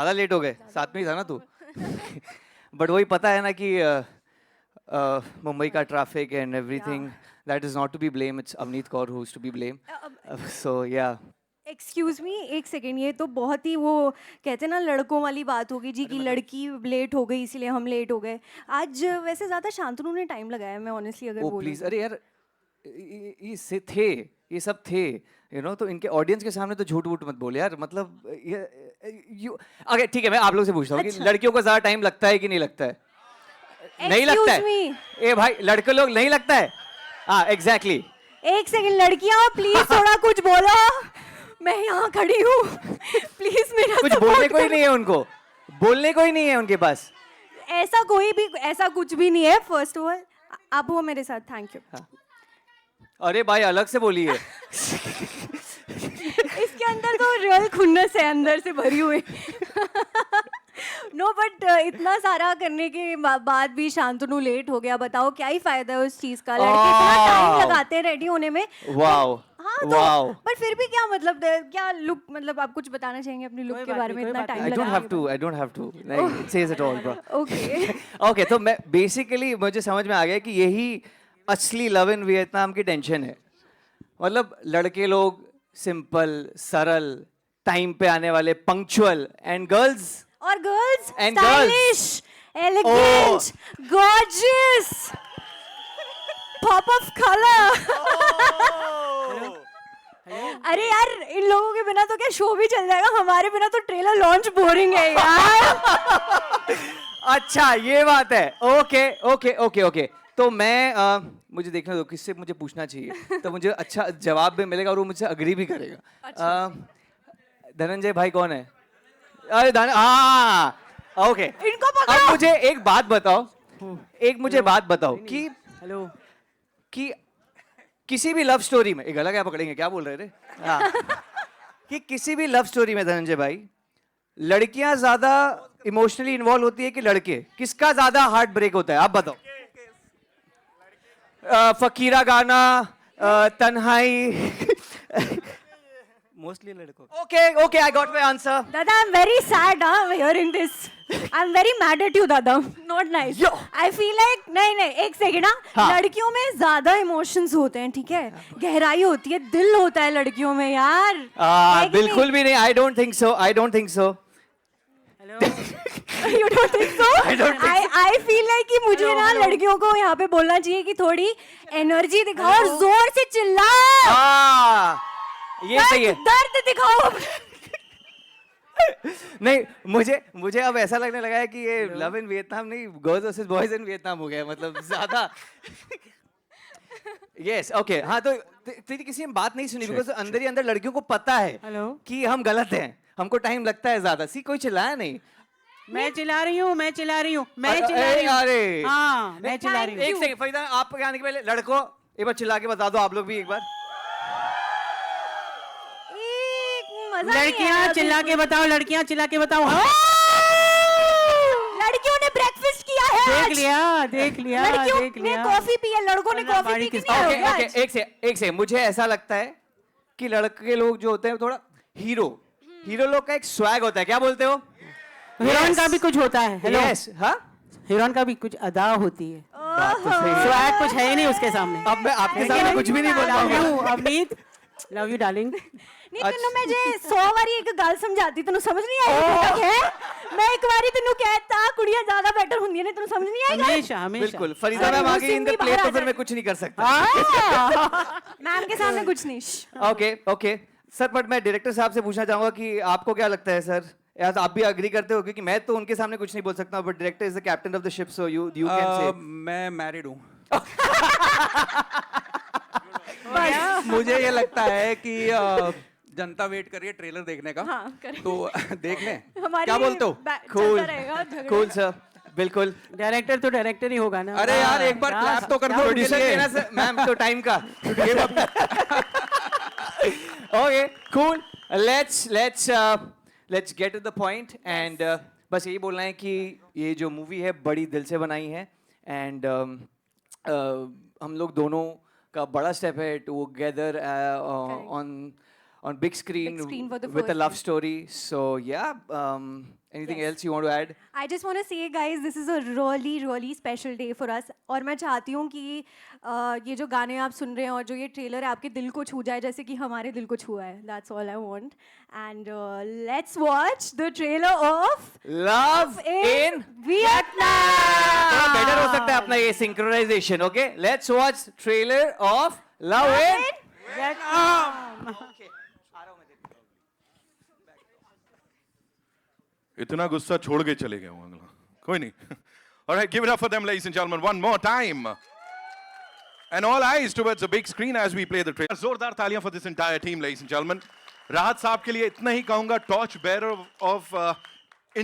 ज़्यादा लेट हो गए, साथ में ही था ना तू। बट वही पता है ना कि मुंबई का traffic and everything, that is not to be blame, it's Avneet Kaur who is to be blame. So या एक्सक्यूज मी, एक सेकेंड, ये तो बहुत ही वो कहते हैं ना लड़कों वाली बात होगी जी कि लड़की लेट हो गई इसलिए हम लेट हो गए। आज वैसे ज़्यादा शांतनु ने टाइम लगाया, मैं ऑनेस्टली अगर ओ बोलूँ प्लीज, तो। अरे यार ये से थे, ये सब थे, तो इनके ऑडियंस के सामने तो झूठ वूठ मत बोल यार, मतलब यू। ओके ठीक है, मैं आप लोग से पूछता हूँ कि अच्छा। लड़कियों को ज्यादा टाइम लगता है कि नहीं लगता है? नहीं लगता एक्सक्यूज मी, है। ए भाई, लड़के लोग नहीं लगता है। हाँ एग्जैक्टली। एक सेकेंड, लड़कियाँ प्लीज थोड़ा कुछ बोलो, मैं यहाँ खड़ी हूँ। प्लीज मेरा कुछ बोलने support को ही करो। नहीं है उनको, बोलने को ही नहीं है उनके पास। ऐसा कोई भी, ऐसा कुछ भी नहीं है। फर्स्ट ऑफ ऑल आप हो मेरे साथ, थैंक यू। हाँ। अरे भाई अलग से बोलिए। इसके अंदर तो रियल खुन्नस है अंदर से भरी हुई। नो बट इतना सारा करने के बाद भी शांतनु लेट हो गया, बताओ क्या ही फायदा है उस चीज का। लड़के इतना टाइम लगाते हैं रेडी होने में। वाओ हाँ तो वाओ। पर फिर भी क्या मतलब, क्या लुक, मतलब आप कुछ बताना चाहेंगे अपनी लुक के बारे में इतना टाइम आई डोंट लगा have to, I don't have to, नहीं it says it all bro. Okay. Okay, तो मैं बेसिकली मुझे समझ में आ गया कि यही असली लव इन वियतनाम की टेंशन है। मतलब लड़के लोग सिंपल, सरल, टाइम पे आने वाले, पंक्चुअल, एंड गर्ल्स और girls And girls. Stylish, elegant, gorgeous, pop of colour. अरे यार इन लोगों के बिना तो क्या शो भी चल जाएगा, हमारे बिना तो ट्रेलर लॉन्च बोरिंग है यार। अच्छा ये बात है। ओके ओके ओके ओके, तो मैं मुझे देखने दो किससे मुझे पूछना चाहिए, तो मुझे अच्छा जवाब भी मिलेगा और वो मुझसे अग्री भी करेगा। धनंजय भाई कौन है? अरे हाँ ओके। इनको अब पकड़ो। मुझे एक बात बताओ, एक मुझे बात बताओ कि हेलो। कि किसी भी लव स्टोरी में, एक अलग क्या पकड़ेंगे, क्या बोल रहे थे? हाँ, कि किसी भी लव स्टोरी में धनंजय भाई, लड़कियां ज्यादा इमोशनली इन्वॉल्व होती है कि लड़के? किसका ज्यादा हार्ट ब्रेक होता है आप बताओ? फकीरा गाना, तन्हाई। मोस्टली लड़कों। Okay okay, I got my answer. दादा I am very sad hearing this. I am very mad at you दादा, not nice. I feel like, नहीं नहीं एक सेकेंड, हाँ। लड़कियों में ज्यादा इमोशंस होते हैं, ठीक है, गहराई होती है, दिल होता है लड़कियों में यार। है कि बिल्कुल भी नहीं, I don't think so, I don't think so. नहीं? You don't think so? I don't think I feel like कि मुझे ना लड़कियों को यहाँ पे बोलना चाहिए कि थोड़ी एनर्जी दिखाओ और जोर से चिल्लाओ। ये सही है। दर्द दिखाओ। नहीं, मुझे अब ऐसा लगने लगा है कि ये लव इन वियतनाम नहीं, girls versus boys in Vietnam हो गया, मतलब ज्यादा। यस ओके, हाँ तो तेरी किसी ने बात नहीं सुनी, बिकॉज अंदर ही अंदर लड़कियों को पता है कि हम गलत हैं, हमको टाइम लगता है ज्यादा। सी कोई चिल्लाया नहीं। मैं चिल्ला रही हूँ, मैं चिल्ला रही हूँ, मैं चिल्ला रही हूँ। अरे हाँ मैं चिल्ला रही हूँ। एक सेकंड फरीदा, आप आने के पहले लड़कों एक बार चिल्ला के बता दो, आप लोग भी एक बार। मजा नहीं लड़कियाँ आया चिल्ला के बताओ, लड़कियाँ चिल्ला के बताओ। हाँ। लड़कियों ने ब्रेकफास्ट किया है देख आज। लिया, देख लिया, लड़कियों देख ने लिया। कॉफी पी है, लड़कों ने अल्लाह कॉफी बारी पी किस के नहीं ओके आए ओके, एक से मुझे ऐसा लगता है कि लड़के लोग जो होते हैं थोड़ा हीरो लोग का एक स्वैग होता है, क्या बोलते हो? हीरोइन का भी कुछ होता है। हेलो, यस, हाँ हीरोइन का भी कुछ अदा होती है। बात तो सही है। स्वैग कुछ है ही नहीं उसके सामने। अब मैं आपके सामने कुछ भी नहीं बोल लव पाऊंगा। You Avneet, love you darling. नहीं तेनू मैं जे 100 बारी एक गल समझाती तेनू समझ नहीं आई है। मैं एक बारी तेनू कहता कुड़ियां ज्यादा बेटर हुंदियां ने, तेनू समझ नहीं आई? हमेशा हमेशा। बिल्कुल, फरीदा मैम आगे इन द प्ले तो फिर मैं कुछ नहीं कर सकता। मैम के सामने कुछ नहीं। ओके ओके सर, बट मैं डायरेक्टर साहब से पूछना चाहूंगा कि आपको क्या लगता है सर, या आप भी अग्री करते हो? क्योंकि मैं तो उनके सामने कुछ नहीं बोल सकता, but director is the captain of the ship, so you can say. मैं मैरिड हूँ। मुझे ये लगता है कि जनता वेट कर रही है ट्रेलर देखने का। हाँ, करें। तो देख लें, हमारी क्या बोलते हो? कूल सर, बिल्कुल। डायरेक्टर तो डायरेक्टर ही होगा ना। अरे यार एक बार क्लैप तो कर दो। प्रोड्यूसर देना सर, मैम तो टाइम का। Okay cool, let's get to the point and बस यही बोलना है कि ये जो मूवी है बड़ी दिल से बनाई है, एंड हम लोग दोनों का बड़ा स्टेप है together on big screen, screen for the with a first love time. story. So yeah, anything Yes. else you want to add? I just want to say, guys, this is a really, really special day for us. और मैं चाहती हूँ कि ये जो गाने आप सुन रहे हैं और जो ये ट्रेलर है आपके दिल को छू जाए जैसे कि हमारे दिल को छुआ है. That's all I want. And let's watch the trailer of Love in Vietnam. Better हो सकता है अपना ये synchronization. Okay, let's watch trailer of Love in. इतना गुस्सा छोड़ के चले गए वो अगला कोई नहीं all right give it up for them ladies and gentlemen one more time and all eyes towards the big screen as we play the trailer जोरदार तालियां for this entire team ladies and gentlemen राहत साहब के लिए इतना ही कहूंगा torch bearer of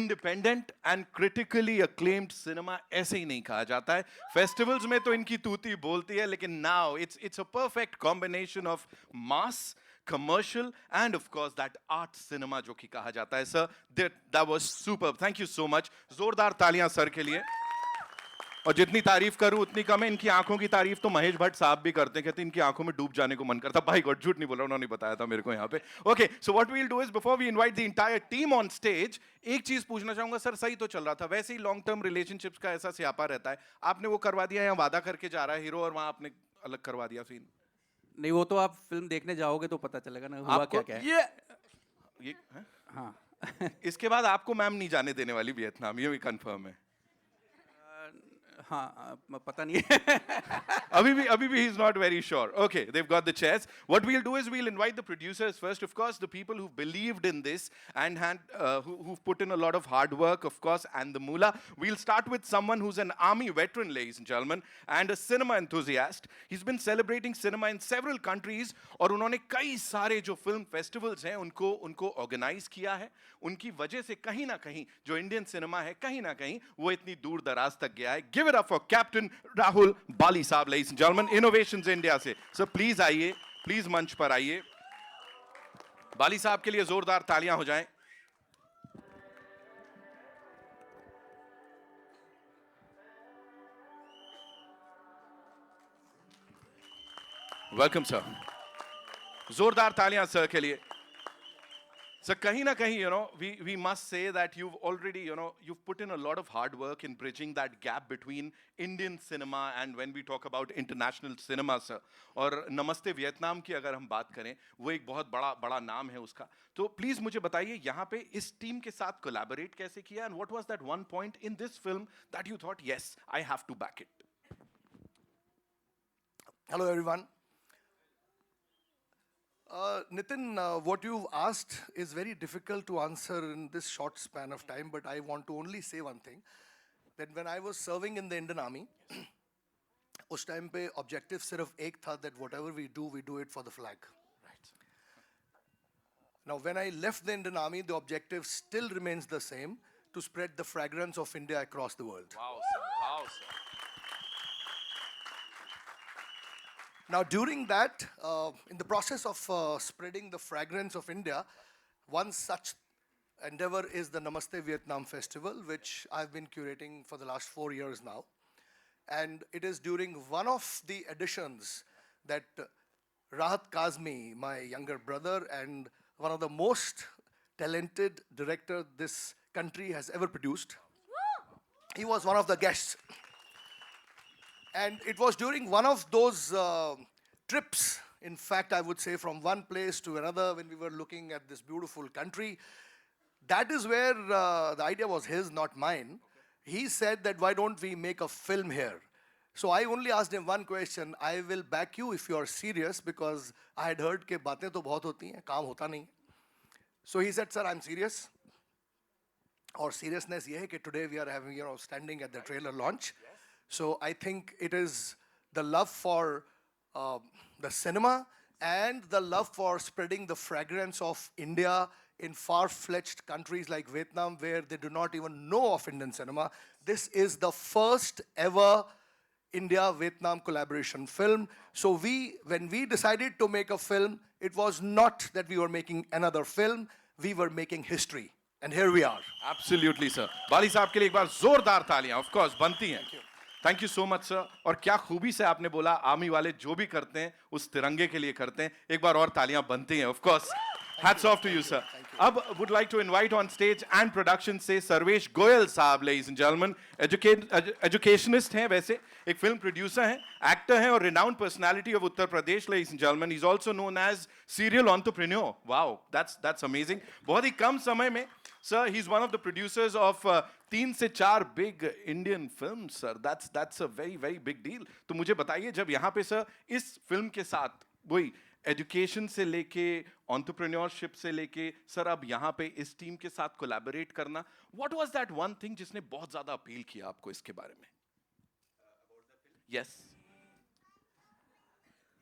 independent and critically acclaimed cinema ऐसे ही नहीं कहा जाता है festivals में तो इनकी तूती बोलती है लेकिन now it's a perfect combination of mass commercial and of course that art cinema जो कि कहा जाता है sir that was superb thank you so much जोरदार तालियां सर के लिए और जितनी तारीफ करूं उतनी कम है इनकी आंखों की तारीफ तो महेश भट्ट साहब भी करते हैं कहते हैं इनकी आंखों में डूब जाने को मन करता भाई गॉड झूठ नहीं बोला उन्होंने बताया था मेरे को यहाँ पे okay so what we will do is before we invite the entire team on stage एक चीज पूछना चाहूंगा सर सही तो चल रहा था वैसे ही लॉन्ग टर्म रिलेशनशिप्स का ऐसा स्यापा रहता है आपने वो करवा दिया या वादा करके जा रहा है हीरो और वहां आपने अलग करवा दिया सीन नहीं वो तो आप फिल्म देखने जाओगे तो पता चलेगा ना हुआ क्या क्या है ये हैं? हाँ इसके बाद आपको मैम नहीं जाने देने वाली वियतनाम ये भी कंफर्म है हाँ पता नहीं है Abhi bhi he's not very sure. Okay, they've got the chairs. What we'll do is we'll invite the producers first, of course, the people who believed in this and who've put in a lot of hard work, of course, and the moolah. We'll start with someone who's an army veteran, ladies and gentlemen, and a cinema enthusiast. He's been celebrating cinema in several countries और उन्होंने कई सारे जो film festivals हैं उनको organize किया है. उनकी वजह से कहीं ना कहीं जो इंडियन सिनेमा है कहीं ना कहीं वो इतनी दूर दराज तक गया है. Give it up for Captain Rahul Bali साहब, ladies and gentlemen, Innovations India से. सर प्लीज आइए, प्लीज मंच पर आइए. बाली साहब के लिए जोरदार तालियां हो जाएं. Welcome sir. जोरदार तालियां सर के लिए. So kahin na kahin, we must say that you've already, you've put in a lot of hard work in bridging that gap between Indian cinema and when we talk about international cinema, sir. और नमस्ते Vietnam की अगर हम बात करें, वो एक बहुत बड़ा नाम है उसका. तो please मुझे बताइए यहाँ पे इस टीम के साथ collaborate कैसे किया and what was that one point in this film that you thought, yes, I have to back it? Hello, everyone. Nitin, what you've asked is very difficult to answer in this short span of time, but I want to only say one thing, that when I was serving in the Indian Army, उस time पे objective सिर्फ एक था that whatever we do it for the flag. Right. Now, when I left the Indian Army, the objective still remains the same, to spread the fragrance of India across the world. Wow, sir. Wow, sir. Now, during that, in the process of spreading the fragrance of India, one such endeavor is the Namaste Vietnam Festival, which I've been curating for the last 4 years now. And it is during one of the editions that Rahat Kazmi, my younger brother and one of the most talented director this country has ever produced, he was one of the guests. And it was during one of those trips, in fact, I would say from one place to another when we were looking at this beautiful country. That is where the idea was his, not mine. He said that why don't we make a film here? So I only asked him one question. I will back you if you are serious because I had heard कि बातें तो बहुत होती हैं, काम होता नहीं. So he said, sir, I'm serious. Or seriousness ये है कि today we are having, standing at the trailer launch. So I think it is the love for the cinema and the love for spreading the fragrance of India in far-fetched countries like Vietnam where they do not even know of Indian cinema. This is the first ever India-Vietnam collaboration film. So when we decided to make a film, it was not that we were making another film, we were making history. And here we are. Absolutely, sir. बाली साहब के लिए एक बार जोरदार तालियां, of course, बनती हैं. Thank you so much sir. और क्या खूबी से आपने बोला आर्मी वाले जो भी करते हैं उस तिरंगे के लिए करते हैं. एक बार और तालियां बनती हैं, of course. Hats off to you, sir. Ab would like to invite on stage and production से सर्वेश गोयल साहब, ladies and gentlemen. Educationist हैं वैसे, एक film producer हैं, actor हैं और renowned personality of Uttar Pradesh, ladies and gentlemen. He's also known as serial entrepreneur. Wow, that's amazing. बहुत ही कम समय में, sir, he's one of the producers of 3 से 4 big Indian films, sir. That's a very very big deal. तो मुझे बताइए जब यहाँ पे sir इस film के साथ वही एजुकेशन से लेके एंटरप्रेन्योरशिप से लेके सर अब यहाँ पे इस टीम के साथ कोलैबोरेट करना, what was that one thing जिसने बहुत ज्यादा अपील किया आपको इसके बारे में? यस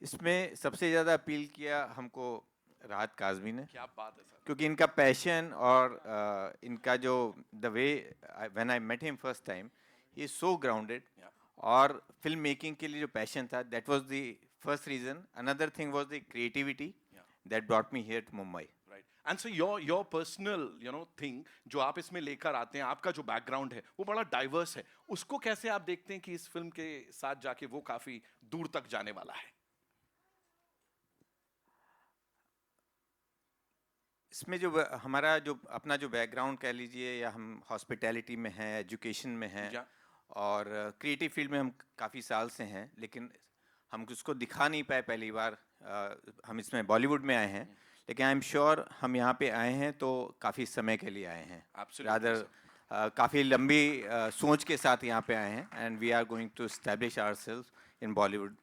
इसमें सबसे ज़्यादा अपील किया हमको राहत काज़मी ने, क्या बात है सर. क्योंकि इनका पैशन और इनका जो the way when I met him first time he is so grounded, और फिल्म मेकिंग के लिए जो पैशन था, that was the first reason. Another thing was the creativity that brought me here to Mumbai. Right. And so your personal thing जो आप इसमें लेकर आते हैं, आपका जो बैकग्राउंड है वो बड़ा डाइवर्स है, उसको कैसे आप देखते हैं कि इस फिल्म के साथ जाके वो काफी दूर तक जाने वाला है? इसमें जो हमारा जो अपना जो बैकग्राउंड कह लीजिए, या हम हॉस्पिटैलिटी में हैं, एजुकेशन में हैं, और क्रिएटिव फील्ड में हम काफ़ी साल से हैं, लेकिन हम उसको दिखा नहीं पाए पहली बार. हम इसमें बॉलीवुड में आए हैं, लेकिन आई एम श्योर हम यहाँ पे आए हैं तो काफ़ी समय के लिए आए हैं. रादर काफ़ी लंबी सोच के साथ यहाँ पे आए हैं, and we are going to establish ourselves in Bollywood.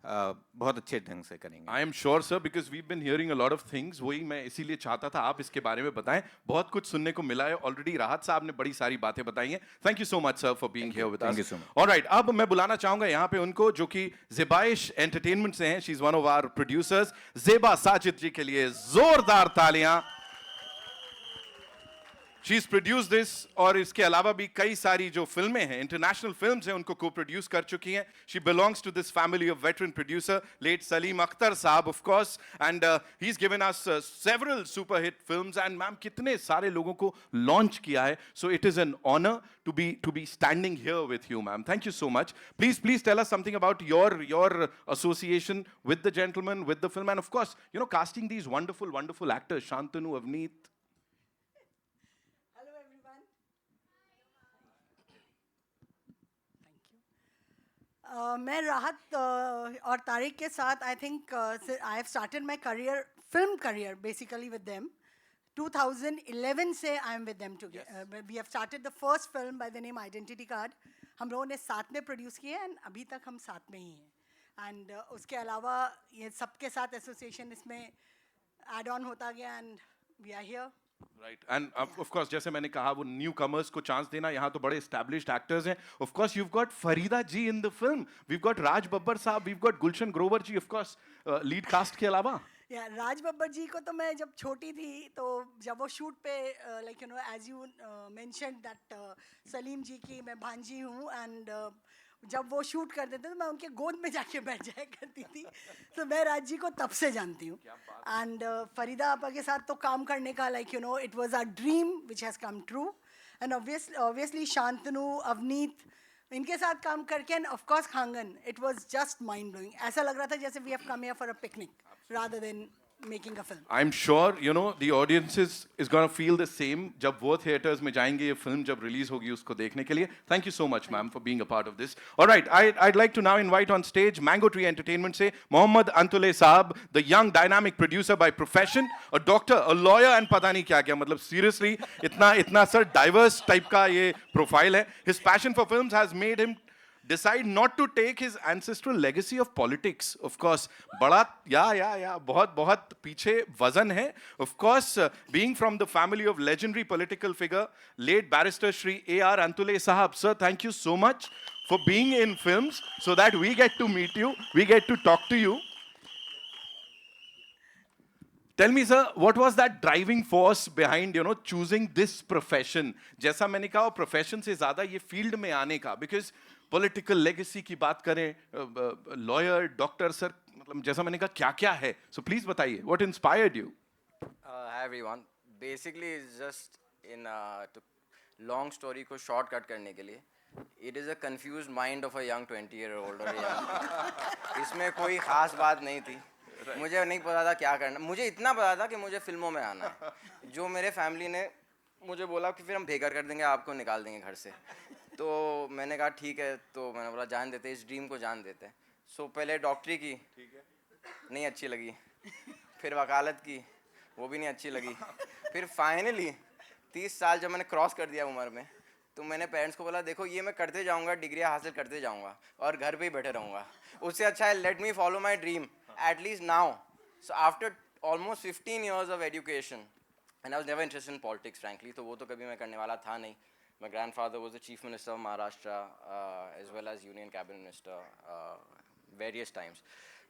बहुत अच्छे ढंग से करेंगे. I am sure sir, because we been hearing a lot of things. वही मैं इसीलिए चाहता था आप इसके बारे में बताएं. बहुत कुछ सुनने को मिला है ऑलरेडी. राहत साहब ने बड़ी सारी बातें बताई हैं. Thank you so much sir for being here with us. Thank you so much. Alright, अब मैं बुलाना चाहूंगा यहाँ पे उनको जो कि ज़ेबाइश एंटरटेनमेंट से हैं. She is one of our producers. Zeba Sajid ji के लिए जोरदार तालियां. She's produced this, और इसके अलावा भी कई सारी जो फिल्में हैं, इंटरनेशनल फिल्म्स हैं, उनको co-produce कर चुकी हैं. She belongs to this family of veteran producer, late Salim Akhtar साहब, of course, and he's given us several super hit films, and ma'am कितने सारे लोगों को launch किया है. So it is an honor to be standing here with you, ma'am. Thank you so much. Please tell us something about your association with the gentleman, with the film, and of course, casting these wonderful actors, Shantanu, Avneet. मैं राहत और तारिक के साथ I think I have started my career, film career basically with them. 2011 से I am with them together. We have started the first film by the name identity card. हम लोगों ने साथ में प्रोड्यूस किए एंड अभी तक हम साथ में ही हैं. एंड उसके अलावा ये सबके साथ एसोसिएशन इसमें एड ऑन होता गया and we are here. Right, and of course, जैसे मैंने कहा, वो newcomers को chance देना. यहाँ तो बड़े established actors हैं. Of course, you've got Farida ji in the film. We've got Raj Babbar साहब. We've got Gulshan Grover ji, of course, lead cast के अलावा. राज बब्बर जी को तो मैं जब छोटी थी, तो जब वो शूट पे like as you mention that Salim ji की मैं भांजी हूँ, एंड जब वो शूट करते थे तो मैं उनके गोद में जाके बैठ जाया करती थी. तो मैं राज जी को तब से जानती हूँ. एंड फरीदा आपा के साथ तो काम करने का like it was a dream which has come true. And obviously Shantanu, Avneet, इनके साथ काम करके, and of course Khangan, it was just mind blowing. ऐसा लग रहा था जैसे we have come here for a picnic rather than making a film. I'm sure the audience is going to feel the same जब वो theaters में जाएंगे ये film जब release होगी उसको देखने के लिए. Thank you so much, ma'am, for being a part of this. All right, I'd like to now invite on stage Mango Tree Entertainment से Mohammad Antule साहब, the young dynamic producer by profession, a doctor, a lawyer, and पता नहीं क्या क्या. मतलब seriously इतना sir diverse type का ये profile है. His passion for films has made him decide not to take his ancestral legacy of politics. Of course, बड़ा बहुत पीछे वजन है. Of course, being from the family of legendary political figure, late barrister Shri A.R. Antule Sahab. Sir, thank you so much for being in films so that we get to meet you, we get to talk to you. Tell me, sir, what was that driving force behind, choosing this profession? जैसा मैंने कहा, profession से ज़्यादा ये field में आने का, because political legacy की बात करें, lawyer, doctor, sir, मतलब जैसा मैंने कहा क्या-क्या है? So please बताइए, what inspired you? Hi everyone. Basically, it's just to long story को shortcut करने के लिए. It is a confused mind of a young 20-year-old or young. इसमें कोई खास बात नहीं थी. मुझे नहीं पता था क्या करना, मुझे इतना पता था कि मुझे फिल्मों में आना है। जो मेरे फैमिली ने मुझे बोला कि फिर हम बेघर कर देंगे, आपको निकाल देंगे घर से। तो मैंने कहा ठीक है, तो मैंने बोला जान देते, इस ड्रीम को जान देते। सो पहले डॉक्टरी की, नहीं अच्छी लगी। फिर वकालत की, वो भी नहीं अच्छी लगी। फिर फाइनली 30 साल जब मैंने क्रॉस कर दिया उम्र में, तो मैंने पेरेंट्स को बोला देखो ये मैं करते जाऊंगा, डिग्रियाँ हासिल करते जाऊंगा और घर पे ही बैठे रहूंगा। उससे अच्छा है let me follow my dream at least now. So after almost 15 years of education and I was never interested in politics frankly, तो वो तो कभी मैं करने वाला था नहीं। My grandfather was the chief minister of Maharashtra as well as union cabinet minister various times,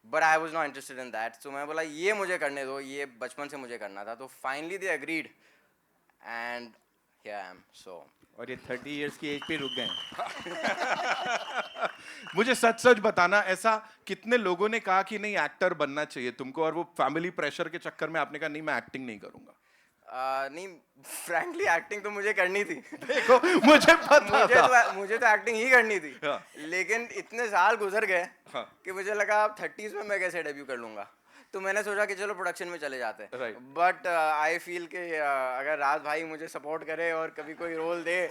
but I was not interested in that। so मैं बोला ये मुझे करने दो, ये बचपन से मुझे करना था। तो finally they agreed and here I am। so और ये 30 years की एज पे रुक गए। मुझे सच सच बताना, ऐसा कितने लोगों ने कहा कि नहीं एक्टर बनना चाहिए तुमको, और वो फैमिली प्रेशर के चक्कर में आपने कहा नहीं मैं एक्टिंग नहीं करूंगा? नहीं फ्रैंकली एक्टिंग तो मुझे करनी थी। देखो मुझे पता था। मुझे तो एक्टिंग ही करनी थी। हाँ। लेकिन इतने साल गुजर गए हाँ। कि मुझे लगा अब 30s में मैं कैसे डेब्यू कर लूंगा। तो मैंने सोचा कि चलो प्रोडक्शन में चले जाते हैं। Right. बट आई फील कि अगर राज भाई मुझे सपोर्ट करे और कभी कोई रोल दे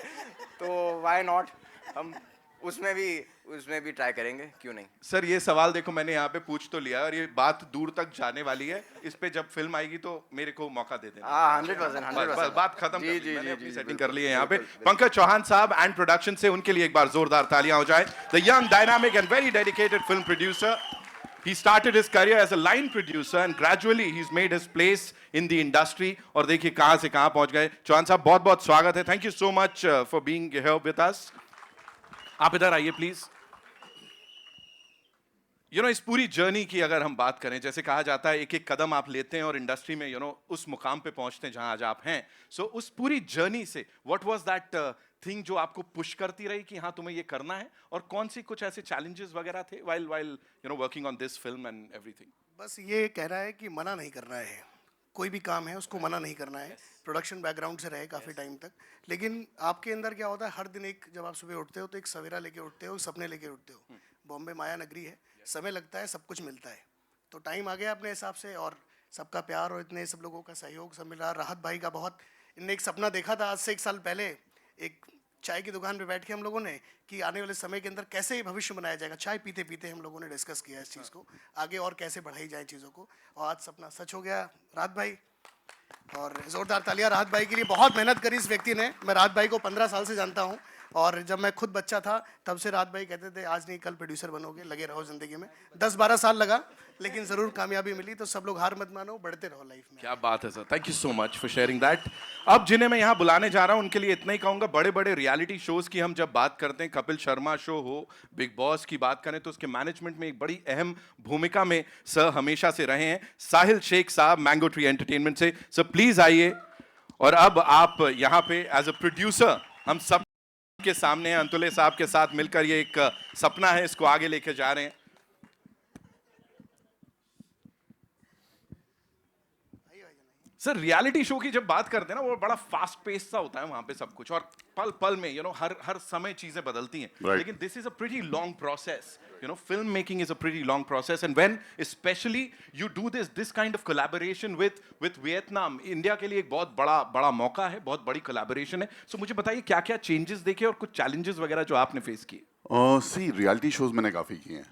तो व्हाई नॉट, हम उसमें भी ट्राई करेंगे, क्यों नहीं। सर ये सवाल देखो मैंने यहाँ पे पूछ तो लिया और ये बात दूर तक जाने वाली है, इस पे जब फिल्म आएगी तो मेरे को मौका दे देना। हाँ 100%। बस बात खत्म जी, कर जी, ली, मैंने जी, अपनी जी, सेटिंग बिल्कुल, कर ली है यहाँ पे। बिल्कुल, पंकज चौहान साहब एंड प्रोडक्शन से उनके लिए एक बार जोरदार तालियां हो जाए। The young dynamic and very dedicated film producer, he started his career as a line producer and gradually he's made his place in the industry। और देखिए कहां से कहां पहुंच गए। चौहान साहब बहुत बहुत स्वागत है, thank you so much for being here with us. आप इधर आइए प्लीज। इस पूरी जर्नी की अगर हम बात करें, जैसे कहा जाता है एक एक कदम आप लेते हैं और इंडस्ट्री में उस मुकाम पे पहुंचते हैं जहां आज आप हैं। सो उस पूरी जर्नी से व्हाट वाज दैट थिंग जो आपको पुश करती रही कि हाँ तुम्हें ये करना है, और कौन सी कुछ ऐसे चैलेंजेस वगैरह थे while working on this film and everything? बस ये कहना है कि मना नहीं करना है, कोई भी काम है उसको मना नहीं करना है। प्रोडक्शन बैकग्राउंड से रहे काफ़ी टाइम तक, लेकिन आपके अंदर क्या होता है, हर दिन एक, जब आप सुबह उठते हो तो एक सवेरा लेके उठते हो, सपने लेके उठते हो। बॉम्बे माया नगरी है, समय लगता है, सब कुछ मिलता है। तो टाइम आ गया अपने हिसाब से, और सबका प्यार और इतने सब लोगों का सहयोग सब मिल रहा। राहत भाई का बहुत, इनने एक सपना देखा था आज से 1 साल पहले, एक चाय की दुकान पे बैठ के हम लोगों ने, कि आने वाले समय के अंदर कैसे ये भविष्य बनाया जाएगा। चाय पीते पीते हम लोगों ने डिस्कस किया इस चीज़ को, आगे और कैसे बढ़ाई जाए चीज़ों को, और आज सपना सच हो गया। राहत भाई, और जोरदार तालियां राहत भाई के लिए। बहुत मेहनत करी इस व्यक्ति ने। मैं राहत भाई को 15 साल से जानता हूँ, और जब मैं खुद बच्चा था तब से राहत भाई कहते थे आज नहीं कल प्रोड्यूसर बनोगे, लगे रहो ज़िंदगी में। 10-12 साल लगा, लेकिन ज़रूर कामयाबी मिली। तो सब लोग हार मत मानो, बढ़ते रहो लाइफ में। क्या बात है sir, thank you so much for sharing that. अब जिन्हें मैं यहाँ बुलाने जा रहा हूँ उनके लिए इतना ही कहूँगा, बड़े बड़े रियलिटी शोज की हम जब बात करते हैं, कपिल शर्मा शो हो, बिग बॉस की बात करें, तो उसके मैनेजमेंट में एक बड़ी अहम भूमिका में सर हमेशा से रहे हैं। साहिल शेख साहब मैंगो ट्री एंटरटेनमेंट से, सर प्लीज आइए। और अब आप यहाँ पे एज अ प्रोड्यूसर हम सब के सामने हैं, अंतुले साहब के साथ मिलकर ये एक सपना है, इसको आगे लेके जा रहे हैं। सर रियलिटी शो की जब बात करते हैं ना, वो बड़ा फास्ट पेस सा होता है वहां पे सब कुछ, और पल पल में हर समय चीजें बदलती हैं। Right. लेकिन this is a pretty long process, film making is a pretty long process, and when especially you do this kind of collaboration with Vietnam, India के लिए एक बहुत बड़ा मौका है, बहुत बड़ी collaboration है। So मुझे बताइए क्या क्या चेंजेस देखे और कुछ challenges वगैरह जो आपने फेस किए? सी रियलिटी शोज मैंने काफ़ी किए हैं।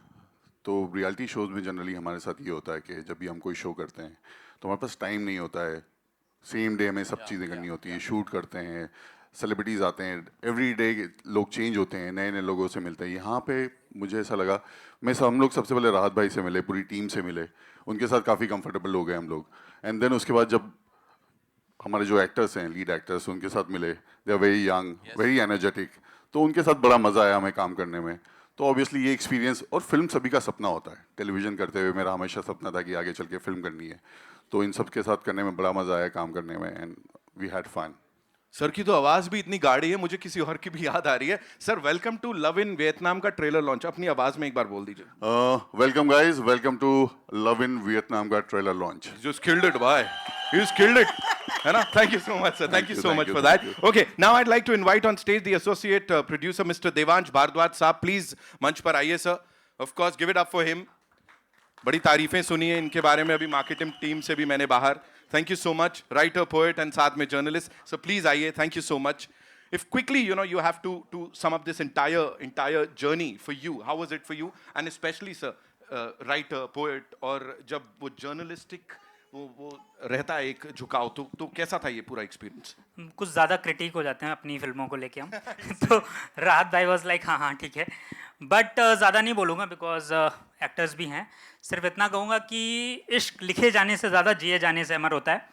तो रियलिटी शोज में जनरली हमारे साथ ये होता है कि जब भी हम कोई शो करते हैं तो हमारे पास टाइम नहीं होता है, सेम डे हमें सब चीज़ें करनी होती हैं, शूट करते हैं, सेलिब्रिटीज़ आते हैं, एवरी डे लोग चेंज होते हैं, नए नए लोगों से मिलते हैं। यहाँ पे मुझे ऐसा लगा, हम लोग सबसे पहले राहत भाई से मिले, पूरी टीम से मिले, उनके साथ काफ़ी कंफर्टेबल हो गए हम लोग। एंड देन उसके बाद जब हमारे जो एक्टर्स हैं, लीड एक्टर्स, उनके साथ मिले, they are very young, very energetic, तो उनके साथ बड़ा मज़ा आया हमें काम करने में। तो ऑब्वियसली ये एक्सपीरियंस, और फिल्म सभी का सपना होता है, टेलीविज़न करते हुए मेरा हमेशा सपना था कि आगे चल के फिल्म करनी है, तो इन सब के साथ करने में बड़ा मज़ा आया काम करने में, and we had fun. Sir की तो आवाज भी इतनी गाढ़ी है, मुझे किसी और की भी याद आ रही है। Sir welcome to love in Vietnam का ट्रेलर लॉन्च, अपनी आवाज में एक बार बोल दीजिए। Welcome guys, welcome to love in Vietnam का trailer launch. Just killed it, boy. He's killed it. है ना? Thank you so much, sir. Thank you so much for that. Okay, now I'd like to invite on stage the associate producer, Mr. Devansh Bhardwaj साहब, please मंच पर आइए sir. Of course, give it up for him. बड़ी तारीफें सुनी है इनके बारे में अभी मार्केटिंग टीम से भी मैंने बाहर. Thank you so much, writer, poet, and साथ में journalist. So please आइए. Thank you so much. If quickly, you have to sum up this entire journey for you. How was it for you? And especially, sir, writer, poet, और जब वो journalistic वो रहता है एक झुकाव, तो कैसा था ये पूरा एक्सपीरियंस? कुछ ज़्यादा क्रिटिक हो जाते हैं अपनी फिल्मों को लेके हम. तो राहत भाई वाज लाइक हाँ ठीक है, बट ज़्यादा नहीं बोलूँगा बिकॉज एक्टर्स भी हैं. सिर्फ इतना कहूँगा कि इश्क लिखे जाने से ज़्यादा जिए जाने से अमर होता है,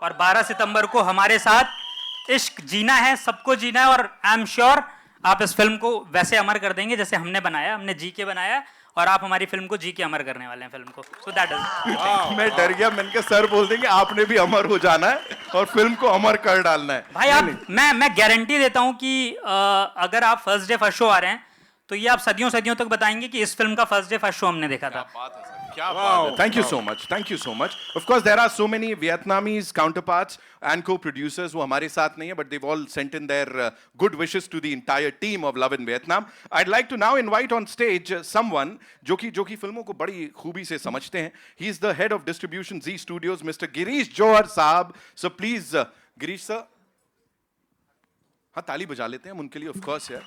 और 12 सितंबर को हमारे साथ इश्क जीना है, सबको जीना है, और आई एम श्योर आप इस फिल्म को वैसे अमर कर देंगे जैसे हमने बनाया, हमने जी के बनाया, और आप हमारी फिल्म को जी के अमर करने वाले हैं फिल्म को. So that is. मैं डर गया, मैंने कहा सर बोल देंगे आपने भी अमर हो जाना है और फिल्म को अमर कर डालना है. भाई आप मैं गारंटी देता हूँ कि अगर आप फर्स्ट डे फर्स्ट शो आ रहे हैं तो ये आप सदियों सदियों तक बताएंगे कि इस फिल्म का फर्स्ट डे फर्स्ट शो हमने देखा था. क्या बात है. Thank you so much. Thank you so much. Of course, there are so many Vietnamese counterparts and co-producers वो हमारे साथ नहीं है, but they've all sent in their good wishes to the entire team of Love in Vietnam. I'd like to now invite on stage someone जो कि फिल्मों को बड़ी खूबी से समझते हैं. He is the head of distribution Z Studios, Mr. Girish Johar साहब. So please, Girish sir. हाँ ताली बजा लेते हैं हम उनके लिए, of course यार.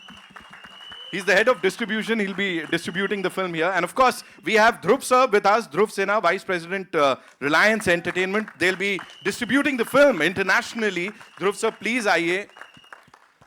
He's the head of distribution. He'll be distributing the film here. And of course, we have Dhruv sir with us. Dhruv Sinha, Vice President, Reliance Entertainment. They'll be distributing the film internationally. Dhruv sir, please आइए.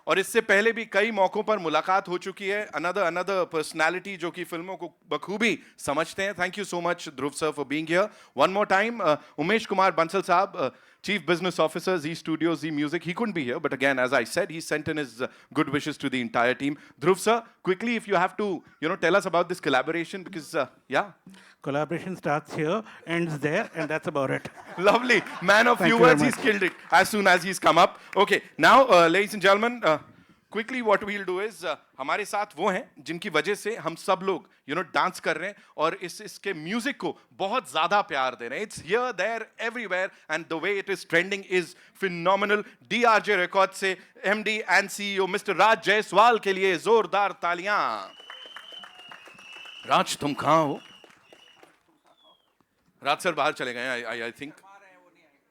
और इससे पहले भी कई मौकों पर मुलाकात हो चुकी है. Another personality जो कि फिल्मों को बखूबी समझते हैं. Thank you so much, Dhruv sir, for being here. One more time, Umesh Kumar Bansal साहब, Chief Business Officer, Z Studios, Z Music. He couldn't be here, but again, as I said, he sent in his good wishes to the entire team. Dhruv sir, quickly, if you have to, tell us about this collaboration, because, yeah. Collaboration starts here, ends there, and that's about it. Lovely. Man of few words, he's killed it as soon as he's come up. Okay, now, ladies and gentlemen, quickly what we'll do is, हमारे साथ वो हैं जिनकी वजह से हम सब लोग डांस कर रहे हैं और इसके म्यूजिक को बहुत ज़्यादा प्यार दे रहे हैं. It's here, there, everywhere, and the way it is trending is phenomenal. DRJ Records से MD and CEO Mr. Raj Jaiswal के लिए जोरदार तालियां. राज तुम कहाँ हो? राज सर बाहर चले गए आई थिंक.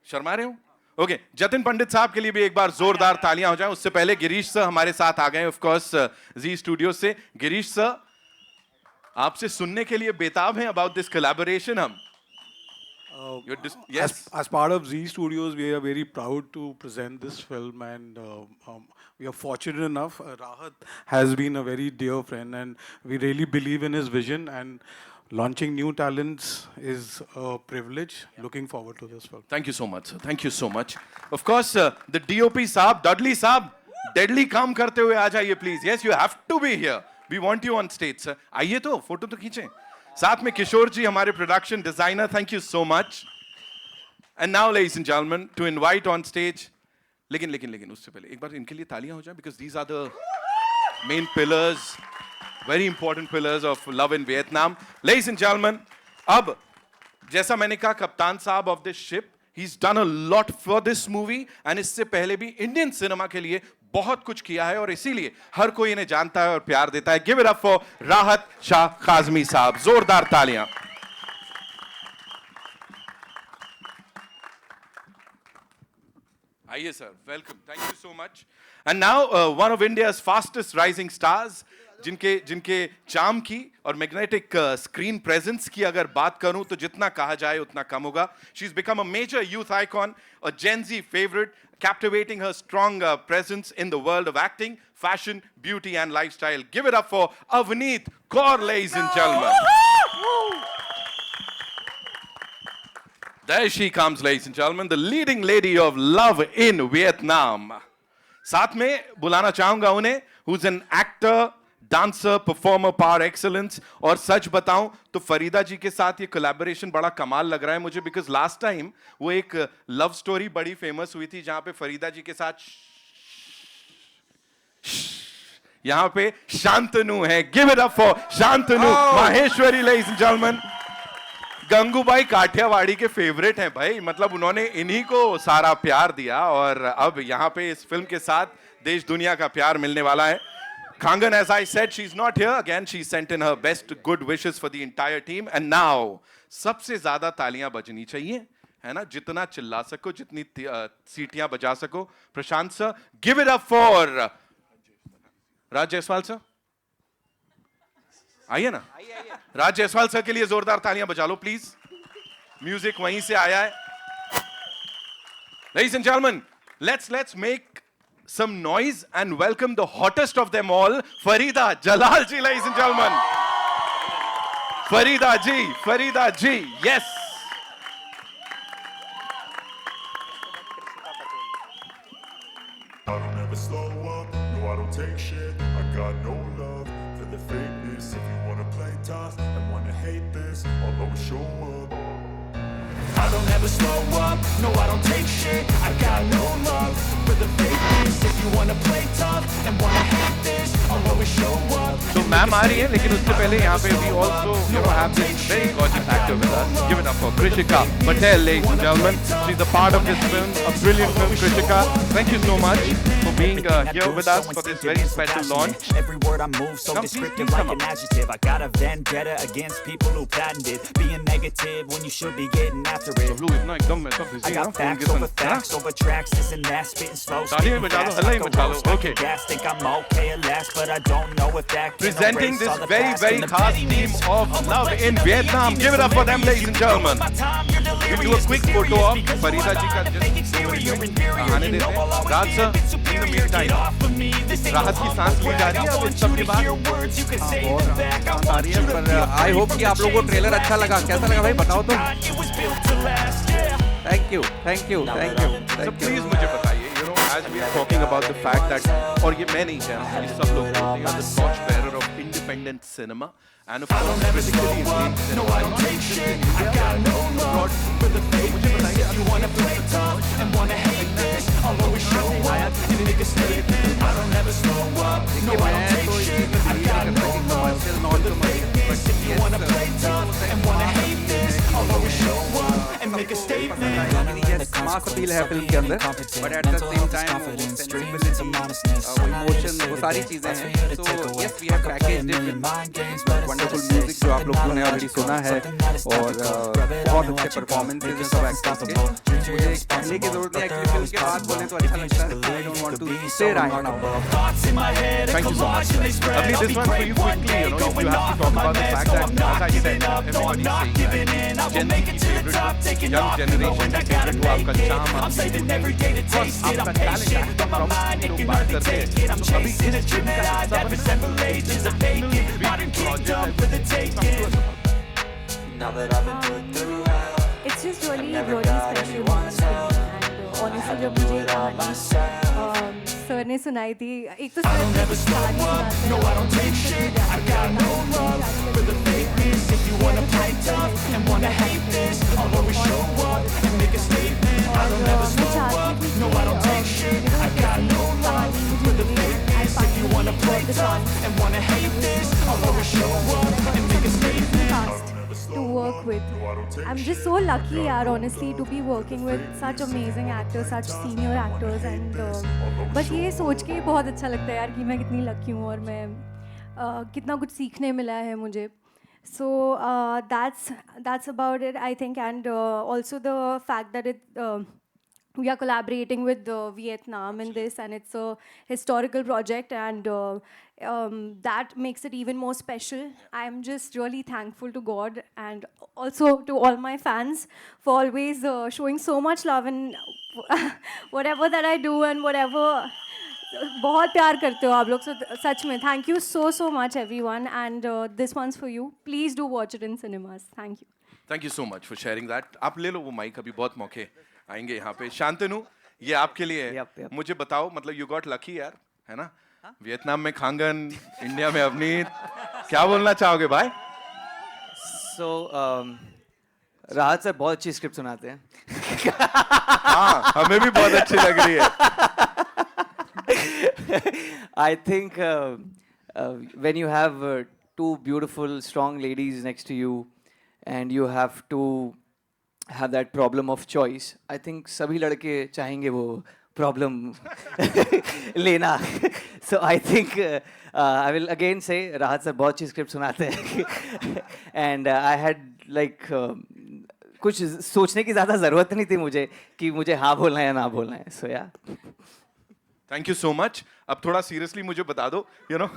शर्मा रहे हो? ओके, जतिन पंडित साहब के लिए भी एक बार जोरदार तालियां हो जाएं. उससे पहले गिरीश सर हमारे साथ आ गए ऑफ कोर्स जी स्टूडियो से. गिरीश सर, आपसे सुनने के लिए बेताब हैं अबाउट दिस कोलैबोरेशन. हम yes. As part of Z Studios, we are very proud to present this film, and we are fortunate enough. Rahat has been a very dear friend, and we really believe in his vision, and launching new talents is a privilege. Looking forward to this film. Thank you so much, sir. Thank you so much. Of course, the DOP साहब, Dudley साहब, deadly काम करते हुए आ जाइए please. Yes, you have to be here. We want you on stage, sir. आइए तो, photo तो खींचें. साथ में किशोर जी हमारे production designer. Thank you so much. And now, ladies and gentlemen, to invite on stage. लेकिन उससे पहले एक बार इनके लिए तालियां हो जाएं, because these are the main pillars, very important pillars of Love in Vietnam. Ladies and gentlemen, अब जैसा मैंने कहा कप्तान साहब of this ship, he's done a lot for this movie, and इससे पहले भी इंडियन सिनेमा के लिए बहुत कुछ किया है और इसीलिए हर कोई इन्हें जानता है और प्यार देता है. Give it up for राहत शाह काज़मी साहब. जोरदार तालियां. आइए sir, welcome. Thank you so much. And now one of India's fastest rising stars, जिनके चार्म की और मैग्नेटिक स्क्रीन प्रेजेंस की अगर बात करूं तो जितना कहा जाए उतना कम होगा. She is become a major youth icon, a Gen Z favourite, captivating her strong presence in the world of acting, fashion, beauty and lifestyle. Give it up for Avneet Kaur, ladies and gentlemen. There she comes, ladies and gentlemen, the leading lady of Love in Vietnam. साथ में बुलाना चाहूंगा उन्हें, who's an actor, dancer, performer, par excellence. और सच बताऊं तो फरीदा जी के साथ ये कोलैबोरेशन बड़ा कमाल लग रहा है मुझे, because last time वो एक लव स्टोरी बड़ी फेमस हुई थी जहां पे फरीदा जी के साथ यहां पे शांतनु है. Give it up for Shantanu Maheshwari, ladies and gentlemen. Gangubai Kathiawadi के फेवरेट हैं भाई, मतलब उन्होंने इन्हीं को सारा प्यार दिया और अब यहाँ पे इस फिल्म के साथ देश दुनिया का प्यार मिलने वाला है. Kangan, as I said, she's not here. Again, she sent in her best good wishes for the entire team. And now, सबसे ज़्यादा तालियां बजनी चाहिए, है ना? जितना चिल्ला सको, जितनी सीटियां बजा सको. Prashant sir, give it up for Raj Jaiswal sir. आइए ना. राज जायसवाल सर के लिए जोरदार तालियां बजा लो, प्लीज. म्यूजिक वहीं से आया है. Ladies and gentlemen, let's make some noise and welcome the hottest of them all, Farida Jalal ji, ladies and gentlemen. Farida ji, yes. I don't ever slow up, no I don't take shit. I got no love for the fakeness. If you wanna play tough and wanna hate this, I'll always show up. I don't ever slow up, no I don't take shit. I got no love for the fakeness. If you wanna play tough and wanna hate this, I'll always show up. So ma'am आ रही है, लेकिन उससे पहले यहाँ पे we also have this very gorgeous actor with us. Give it up for Krishika Patel, ladies and gentlemen. She's a part of this film, a brilliant film. Krishika, thank you so much for being here with us for this very special launch. Every word I move so descriptive like an adjective. I got a vendetta against people who patented being negative when you should be getting after it. I got facts over tracks, this and that, spitting slow, spitting fast like a roast. Okay. Gas, think I'm okay at last, but I don't know if that can Presenting erase all this the very, past very and the khas team of love in Vietnam. Give it up for them, ladies and gentlemen. We'll do a quick photo of Farida ji ka just आने देते हैं. Raj sir, in the meantime, राहत की सांस ली जा रही है अब इन सब के बाद. बहुत राहत आ रही है, पर आई होप कि आप लोगों को ट्रेलर अच्छा लगा. कैसा लगा भाई, बताओ तो. Thank you. So please मुझे बताइए, you know, as we are talking about the fact that, और ये मैं नहीं कह रहा, ये सब लोग बोलते हैं, you are the torch bearer of independent cinema, and of course critically acclaimed cinema. No, I don't take shit. I got no love for the fake. You wanna play tough and wanna hate this, I'll always show up and make a statement. I don't ever slow up. No, I don't take shit. I got no love for the fakeness. If you wanna play tough and wanna hate this, I'll always show up and make a statement. Yes, mass appeal है film के अंदर, but at the same time वो sensibility, वो emotion, वो सारी चीजें हैं. So yes, we have packaged it with wonderful music जो आप लोगों ने already सुना है, और बहुत अच्छे performances हैं सब actors के. मुझे कहने की जरूरत नहीं है, actually फिल्म के बाद बोले तो अच्छा लगता है. I don't want to say right now. Thank you so much. Lovely, this one for you quickly. You know, you have to talk about the fact that, as I said, everybody's saying that Gen Z favorite, young generation favorite, वो आपका charm, आपका talent, लोग बात करते हैं. तो अभी इस फिल्म का हिस्सा बनना It's just really special moment for me. And honestly जब मुझे कहानी सर ने सुनाई थी, एक तो सर ने कहानी to work with. I'm just so lucky, yaar, honestly, to be working with such amazing actors, such senior actors, and बस ये सोच के बहुत अच्छा लगता है यार कि मैं कितनी लकी हूँ और मैं कितना कुछ सीखने मिला है मुझे. So that's about it, I think, and also the fact that we are collaborating with Vietnam in this, and it's a historical project, and that makes it even more special. I'm just really thankful to God and also to all my fans for always showing so much love in whatever that I do and whatever. बहुत प्यार करते हो आप लोग, so सच में thank you so much everyone, and this one's for you. Please do watch it in cinemas. Thank you. Thank you so much for sharing that. आप ले लो वो माइक, अभी बहुत मौके आएंगे यहाँ पे. शांतनु, ये आपके लिए है. मुझे बताओ, मतलब you got lucky यार, है ना? वियतनाम में खांगन, इंडिया में अवनीत, क्या बोलना चाहोगे भाई? So राहत सर बहुत अच्छी स्क्रिप्ट सुनाते हैं. हाँ, हमें भी बहुत अच्छी लग रही है. I think when you have two beautiful, strong ladies next to you, and you have to have that problem of choice, I think सभी लड़के चाहेंगे वो प्रॉब्लम लेना. So I think I will again say राहत sir बहुत अच्छी script सुनाते हैं. And I had like कुछ सोचने की ज़्यादा ज़रूरत नहीं थी मुझे कि मुझे हाँ बोलना है या ना बोलना है. So yeah. Thank you so much. अब थोड़ा सीरियसली मुझे बता दो, you know,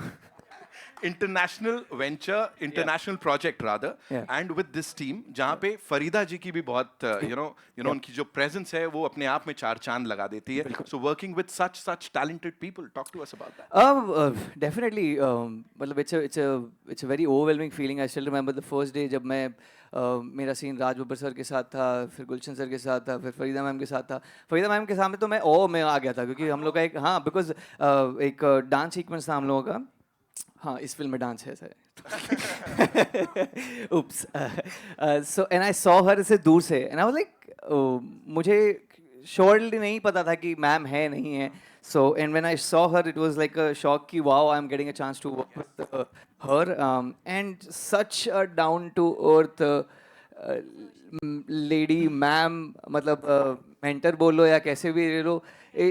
international venture, international project rather, and with this team जहाँ पे फरीदा जी की भी बहुत यू नो उनकी जो प्रेजेंस है वो अपने आप में चार चांद लगा देती है. So working with such talented people, talk to us about that. Definitely, मतलब it's a very overwhelming feeling. I still remember the first day जब मैं मेरा सीन राज बब्बर सर के साथ था, फिर गुलशन सर के साथ था, फिर फरीदा मैम के साथ था. फरीदा मैम के सामने तो मैं में आ गया था क्योंकि हम लोग का एक बिकॉज एक डांस सीक्वेंस था हम लोगों का. हाँ, इस फिल्म में डांस है sir. Oops. So and I saw her से दूर से and I was like मुझे श्योरली नहीं पता था कि मैम है नहीं है. So and when I saw her it was like a shock कि wow, I'm getting a chance to work with her, and such a down to earth lady ma'am, मतलब mentor बोलो या कैसे भी ले लो.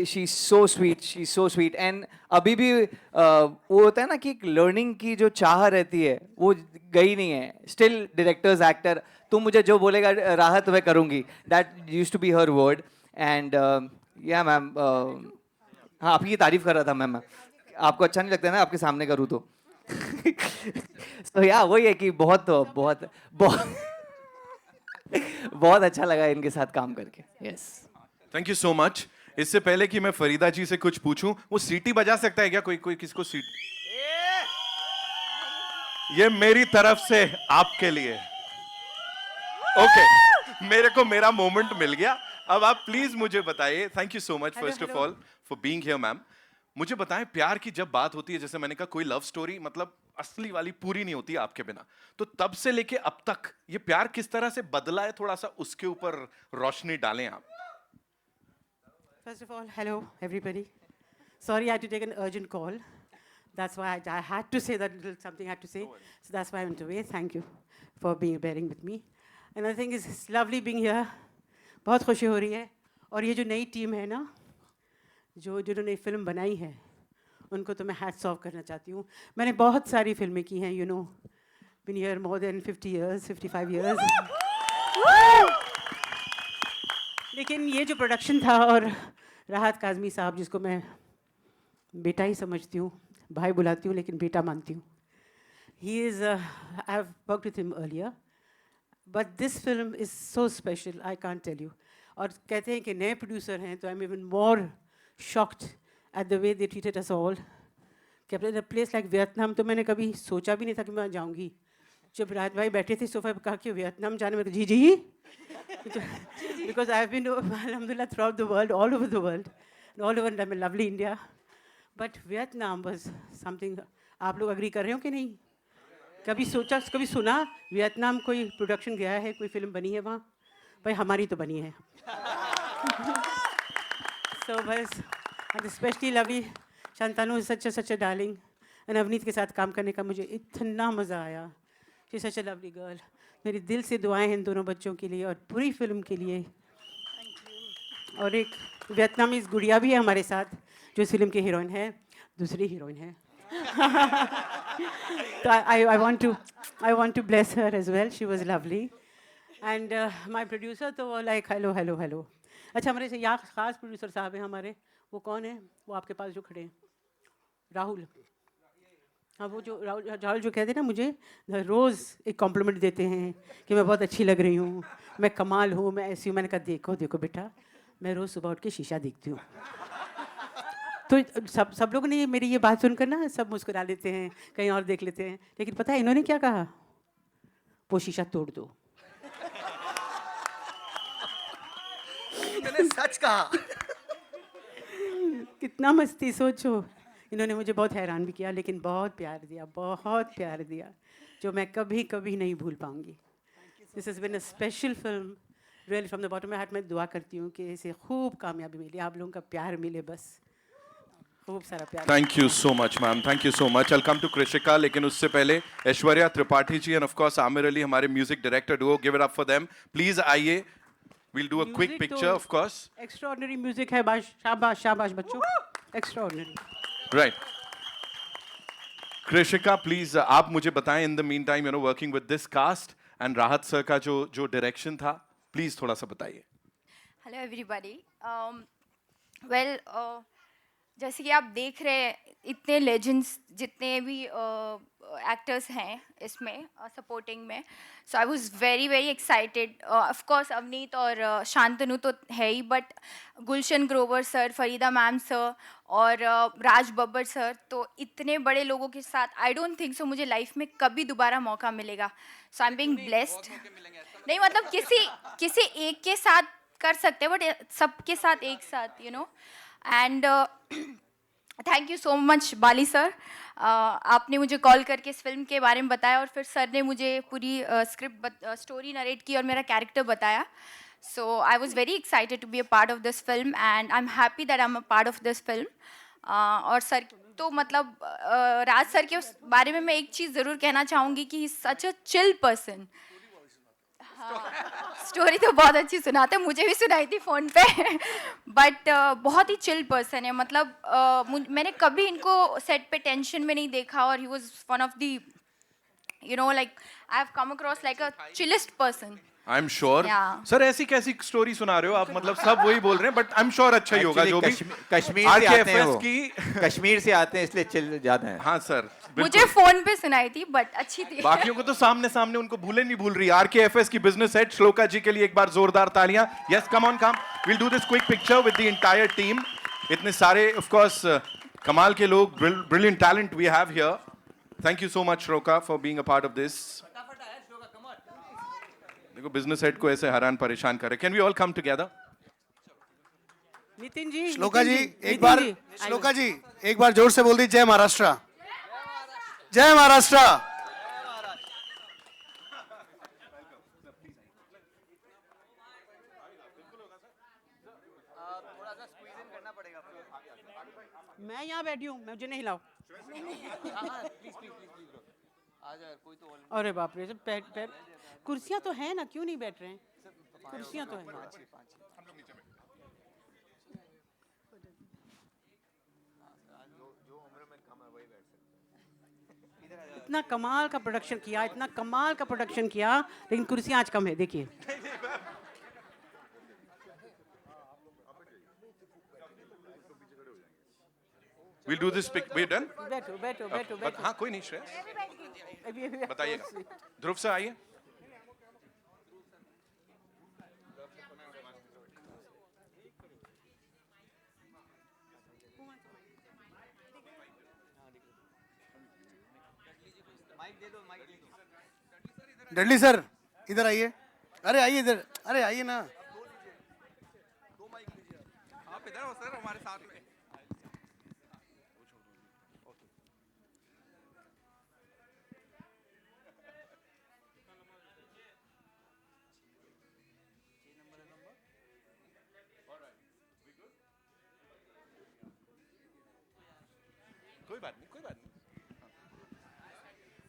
She's so sweet and अभी भी वो होता है ना कि एक लर्निंग की जो चाह रहती है वो गई नहीं है. स्टिल डायरेक्टर्स एक्टर तुम मुझे जो बोलेगा राहत मैं करूँगी. That used to be her word. And yeah ma'am, हाँ आपकी तारीफ कर रहा था मैम. आपको अच्छा नहीं लगता ना आपके सामने करूँ तो. तो या वही है कि बहुत बहुत बहुत बहुत अच्छा लगा इनके साथ काम करके. Yes, thank you so much. इससे पहले कि मैं फरीदा जी से कुछ पूछूं, वो सीटी बजा सकता है क्या कोई किसको सीट? ये मेरी तरफ से आपके लिए. ओके, मेरे को मेरा मोमेंट मिल गया. अब आप प्लीज मुझे बताइए. Thank you so much first of all for being here ma'am. मुझे बताएं, प्यार की जब बात होती है, जैसे मैंने कहा कोई लव स्टोरी मतलब असली वाली पूरी नहीं होती आपके बिना, तो तब से लेके अब तक ये प्यार किस तरह से बदला है, थोड़ा सा उसके ऊपर रोशनी डालें आप. First of all, hello everybody. Sorry I had to take an urgent call. That's why I had to say that little something I had to say. So that's why I went away. Thank you for bearing with me. Another thing is it's lovely being here. बहुत खुशी हो रही है. और ये जो नई team है ना, जिन्होंने फिल्म बनाई है, उनको तो मैं हैट्स ऑफ करना चाहती हूँ. मैंने बहुत सारी फिल्में की हैं, you know, been here more than 50 years, 55 years. लेकिन ये जो प्रोडक्शन था, और राहत काज़मी साहब जिसको मैं बेटा ही समझती हूँ, भाई बुलाती हूँ लेकिन बेटा मानती हूँ. He is I have worked with him earlier, but this film is so special, I can't tell you. और कहते हैं कि नए प्रोड्यूसर हैं, तो I am even more shocked at the way they treated us all. कि अपने place like Vietnam तो मैंने कभी सोचा भी नहीं था कि मैं जाऊँगी. जब राहत भाई बैठे थे सोफा पर, कहा कि वियतनाम जाने में, जी जी, because I have been, alhamdulillah, throughout the world, all over the world, and all over my lovely India. But Vietnam was something. आप लोग अग्री कर रहे हो कि नहीं? कभी सोचा, कभी सुना वियतनाम कोई प्रोडक्शन गया है, कोई फिल्म बनी है वहाँ? भाई हमारी तो बनी है. So बस, and especially lovely Shantanu is such a darling, and Avneet के साथ काम करने का मुझे इतना मज़ा आया. She's such a lovely girl. मेरी दिल से दुआएं हैं इन दोनों बच्चों के लिए और पूरी फिल्म के लिए. और एक वियतनामीज गुड़िया भी है हमारे साथ, जो इस फिल्म की हीरोइन है, दूसरी हीरोइन है. तो I want to bless her as well. She was lovely. And my producer तो वो like hello. अच्छा, हमारे से यहाँ खास प्रोड्यूसर साहब हैं हमारे. वो कौन है? वो आपके पास जो खड़े हैं, राहुल. हाँ, वो जो राहुल जो कहते हैं ना, मुझे रोज़ एक कॉम्प्लीमेंट देते हैं कि मैं बहुत अच्छी लग रही हूँ, मैं कमाल हूँ, मैं ऐसी हूँ. मैंने कहा देखो बेटा, मैं रोज़ सुबह उठ के शीशा देखती हूँ. तो सब लोगों ने मेरी ये बात सुनकर ना सब मुस्कुरा लेते हैं, कहीं और देख लेते हैं. लेकिन पता है इन्होंने क्या कहा? वो शीशा तोड़ दो. मैंने सच कहा. कितना मस्ती, सोचो. इन्होंने मुझे बहुत हैरान भी किया, लेकिन बहुत प्यार दिया, जो मैं कभी नहीं भूल पाऊंगी. This has been a special film, really from the bottom of my heart. मैं दुआ करती हूँ कि इसे खूब कामयाबी मिले, आप लोगों का प्यार मिले, बस खूब सारा प्यार. Thank you so much ma'am, thank you so much. I come to Krishika, लेकिन उससे पहले Aishwarya Tripathi ji and of course Aamir Ali, हमारे music director duo. Give it up for them please. आइए, We'll do a quick Music picture, तो of course. Extraordinary music है, शाबाश शाबाश बच्चों, extraordinary. Right. Krishika, please, आप मुझे बताएं in the meantime, you know, working with this cast and राहत sir का जो direction था, please थोड़ा सा बताइए. हेलो एवरीबॉडी वेल जैसे कि आप देख रहे हैं इतने लेजेंड्स जितने भी एक्टर्स हैं इसमें सपोर्टिंग में, so I was very very excited. Of course Avneet और शांतनु तो है ही, but Gulshan Grover sir, Farida ma'am sir और राज बब्बर सर, तो इतने बड़े लोगों के साथ आई डोंट थिंक सो मुझे लाइफ में कभी दोबारा मौका मिलेगा. सो आई एम बीइंग ब्लेस्ड. नहीं मतलब किसी एक के साथ कर सकते हैं, बट सबके साथ एक साथ, you know. And thank you so much Bali sir, आपने मुझे कॉल करके इस फिल्म के बारे में बताया और फिर सर ने मुझे पूरी स्क्रिप्ट स्टोरी नरेट की और मेरा कैरेक्टर बताया. So I was very excited to be a part of this film and I am happy that I am a part of this film. और सर तो मतलब राज सर के उस बारे में मैं एक चीज़ ज़रूर कहना चाहूँगी कि he is such a chill person. Story तो बहुत अच्छी सुनाते हैं, मुझे भी सुनाई थी फ़ोन पे, बट बहुत ही चिल पर्सन है. मतलब मैंने कभी इनको सेट पे टेंशन में नहीं देखा और he was one of the, you know, like I have come across like a chillest person. I am sure. Yeah. Sir ऐसी कैसी स्टोरी सुना रहे हो आप, मतलब सब वही बोल रहे हैं, बट आई एम श्योर अच्छा ही होगा. जो भी कश्मीर से आते हैं RKFS वो, की कश्मीर से आते हैं इसलिए चिल ज्यादा है. हाँ सर, मुझे फ़ोन पे सुनाई थी बट अच्छी थी. बाकियों को तो सामने सामने उनको भूले नहीं भूल रही. RKFS की बिजनेस हेड श्लोका जी के लिए एक बार जोरदार तालियां. Yes, come on come, will do this quick picture with the entire team. इतने सारे ऑफ कोर्स कमाल के लोग, brilliant talent we have here. Thank you so much Shloka for being a part of this. देखो बिजनेस हेड को ऐसे हैरान परेशान करे. Can we all come together? Nitin ji, Shloka ji Nitin एक बार, श्लोका जी एक बार जोर से बोल दी, जय महाराष्ट्र. जय महाराष्ट्र. मैं यहाँ बैठी हूँ, मुझे नहीं हिलाओ. अरे बाप रे, सब पैर कुर्सियाँ तो हैं ना, क्यों नहीं बैठ रहे हैं? कुर्सियाँ तो हैं. इतना कमाल का प्रोडक्शन किया, इतना कमाल का प्रोडक्शन किया, लेकिन कुर्सियाँ आज कम है. देखिए We'll do this pic. We're done? बैठो बैठो बैठो बैठो. हाँ कोई नहीं श्रेयस, बताइएगा. ध्रुव सर आइए. डडली सर इधर आइए. अरे आइए इधर, अरे आइए ना. आप इधर हो सर, हमारे साथ में.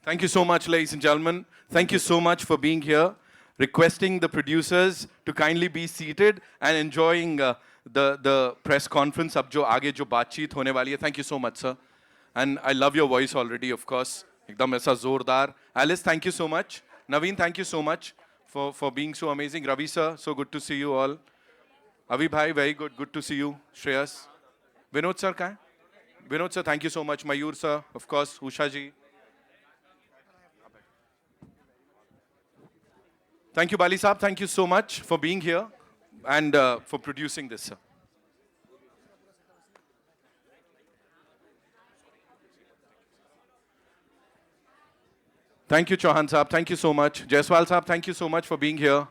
Thank you so much, ladies and gentlemen. Thank you so much for being here. Requesting the producers to kindly be seated and enjoying the press conference. अब जो आगे जो बातचीत होने वाली है. Thank you so much, sir. And I love your voice already, of course. एकदम ऐसा जोरदार. Alice, thank you so much. Naveen, thank you so much for being so amazing. Ravi sir, so good to see you all. Avi bhai, very good. Good to see you. Shreyas. Vinod sir, कहाँ है? Vinod sir, thank you so much. Mayur sir, of course. Usha ji. Thank you, Bali Saab. Thank you so much for being here and for producing this, sir. Thank you, Chauhan Saab. Thank you so much. Jaiswal Saab, thank you so much for being here.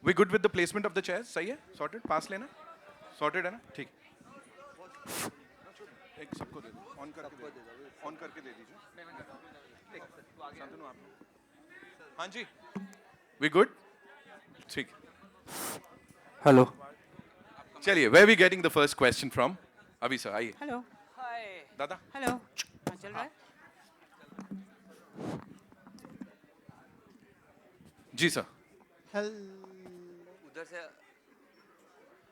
We good with the placement of the chairs? सही है? Sorted? Pass लेना? Sorted है ना? ठीक. एक सबको दे दो. On करके दे दो. On करके दे दीजिए. शांतनु आप. हाँ जी. We good? ठीक. Hello. चलिए, where are we getting the first question from? अभी सर आइए. हेलो दादा. हेलो हाँ चल रहा है. जी सर. उधर से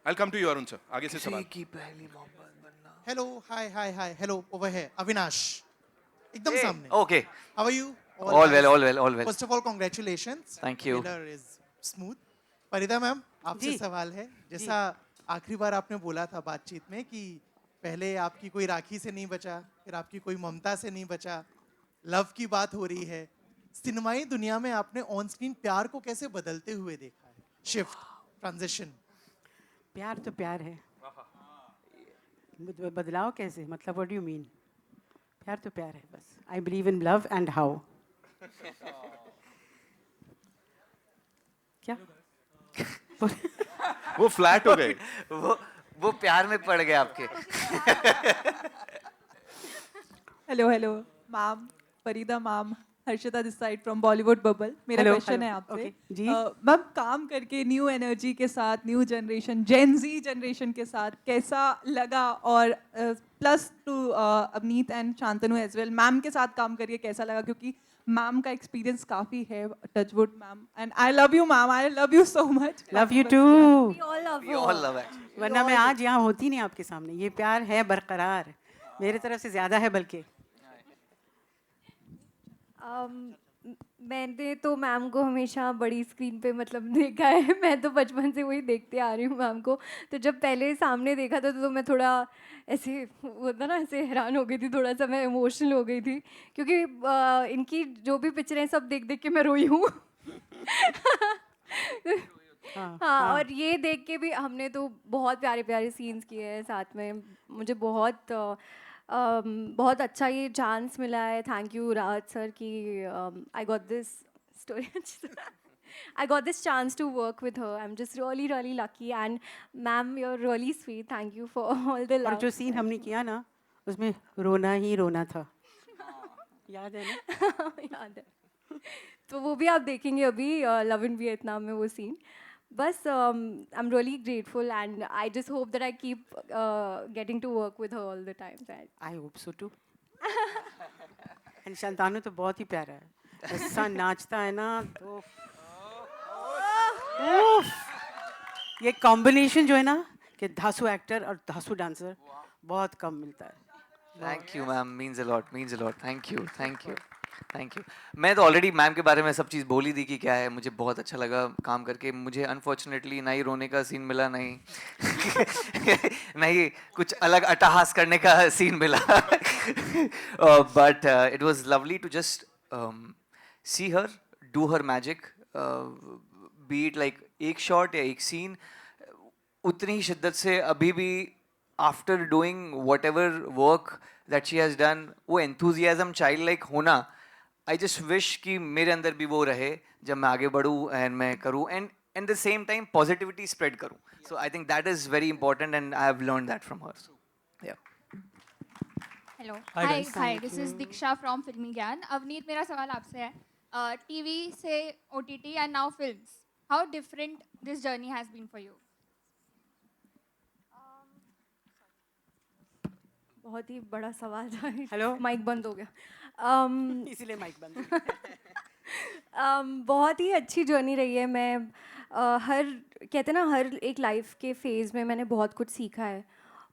I'll come to you, Arun sir. आगे से सवाल. की पहली मोहब्बत बनना. Hello, hi. Hello, over here. Avinash. एकदम सामने. Okay. How are you? All well. First of all, congratulations. Thank you. Trailer is smooth. Parida ma'am, आपसे जी. सवाल है. जैसा आखिरी बार आपने बोला था बातचीत में कि पहले आपकी कोई राखी से नहीं बचा, फिर आपकी कोई ममता से नहीं बचा, लव की बात हो रही है. सिनेमाई दुनिया में आपने ऑन स्क्रीन प्यार को कैसे बदलते हुए देखा है? Shift, transition. प्यार तो प्यार है. बदलाव कैसे, मतलब व्हाट डू यू मीन? प्यार तो प्यार है बस. I believe in love and how. क्या वो फ्लैट हो गए. वो प्यार में पड़ गए आपके. Hello ma'am, Farida ma'am, Harshita this side from Bollywood Bubble. मेरा Hello, क्वेश्चन है hello. आपसे. Okay, जी. मैम, काम करके न्यू एनर्जी के साथ, new generation, Gen Z generation के साथ कैसा लगा? और plus two Avneet and Shantanu as well, ma'am के साथ काम करके कैसा लगा? क्योंकि मैम का एक्सपीरियंस काफ़ी है. Touch wood ma'am, and I love you ma'am, I love you so much. Love you too. We all love actually. वरना मैं आज यहाँ होती नहीं आपके सामने. ये प्यार है बरकरार, मेरी तरफ से ज़्यादा है बल्कि. मैंने तो मैम को हमेशा बड़ी स्क्रीन पे मतलब देखा है. मैं तो बचपन से वही देखते आ रही हूँ मैम को. तो जब पहले सामने देखा था तो मैं थोड़ा ऐसे होता ना, ऐसे हैरान हो गई थी, थोड़ा सा मैं इमोशनल हो गई थी. क्योंकि इनकी जो भी पिक्चरें सब देख देख के मैं रोई हूँ. हाँ, और ये देख के भी हमने तो बहुत प्यारे प्यारे सीन्स किए हैं साथ में. मुझे बहुत अच्छा ये चांस मिला है. थैंक यू राहत सर कि I got this story. I got this chance to work with her. I'm just really lucky. And ma'am, you're really sweet. Thank you for all the love. और जो scene हमने किया ना, उसमें रोना ही रोना था. याद है ना? याद है. तो वो भी आप देखेंगे अभी लव इन वियतनाम में वो सीन. बस I'm really grateful and I just hope that I keep getting to work with her all the time. I hope so too. And Shantanu तो बहुत ही प्यारा है. ऐसा नाचता है ना तो ये कॉम्बिनेशन जो है ना कि धासु एक्टर और धासु डांसर बहुत कम मिलता है. Thank you ma'am, means a lot. Thank you. मैं तो ऑलरेडी मैम के बारे में सब चीज़ बोल ही दी कि क्या है. मुझे बहुत अच्छा लगा काम करके. मुझे अनफॉर्चुनेटली ना ही रोने का सीन मिला, नहीं कुछ अलग अट्टहास करने का सीन मिला. But it was lovely to just see her do her magic. Be it like एक शॉट या एक सीन, उतनी ही शिद्दत से अभी भी after doing whatever work that she has done, वो एंथुजियाज़म चाइल्ड लाइक होना, आई जस्ट विश कि मेरे अंदर भी वो रहे जब मैं आगे बढ़ूँ एंड मैं करूँ and at the same time positivity spread करूँ. So I think that is very important and I have learn that from her. Hello, Hi, guys. Hi, this is Diksha from Filmy Gyan. Avneet, मेरा सवाल आपसे है. टीवी से OTT and now films, how different this journey has been for you? बहुत ही बड़ा सवाल था. हेलो, माइक बंद हो गया. इसीलिए माइक बंद. बहुत ही अच्छी जर्नी रही है. मैं कहते ना हर एक लाइफ के फेज़ में मैंने बहुत कुछ सीखा है.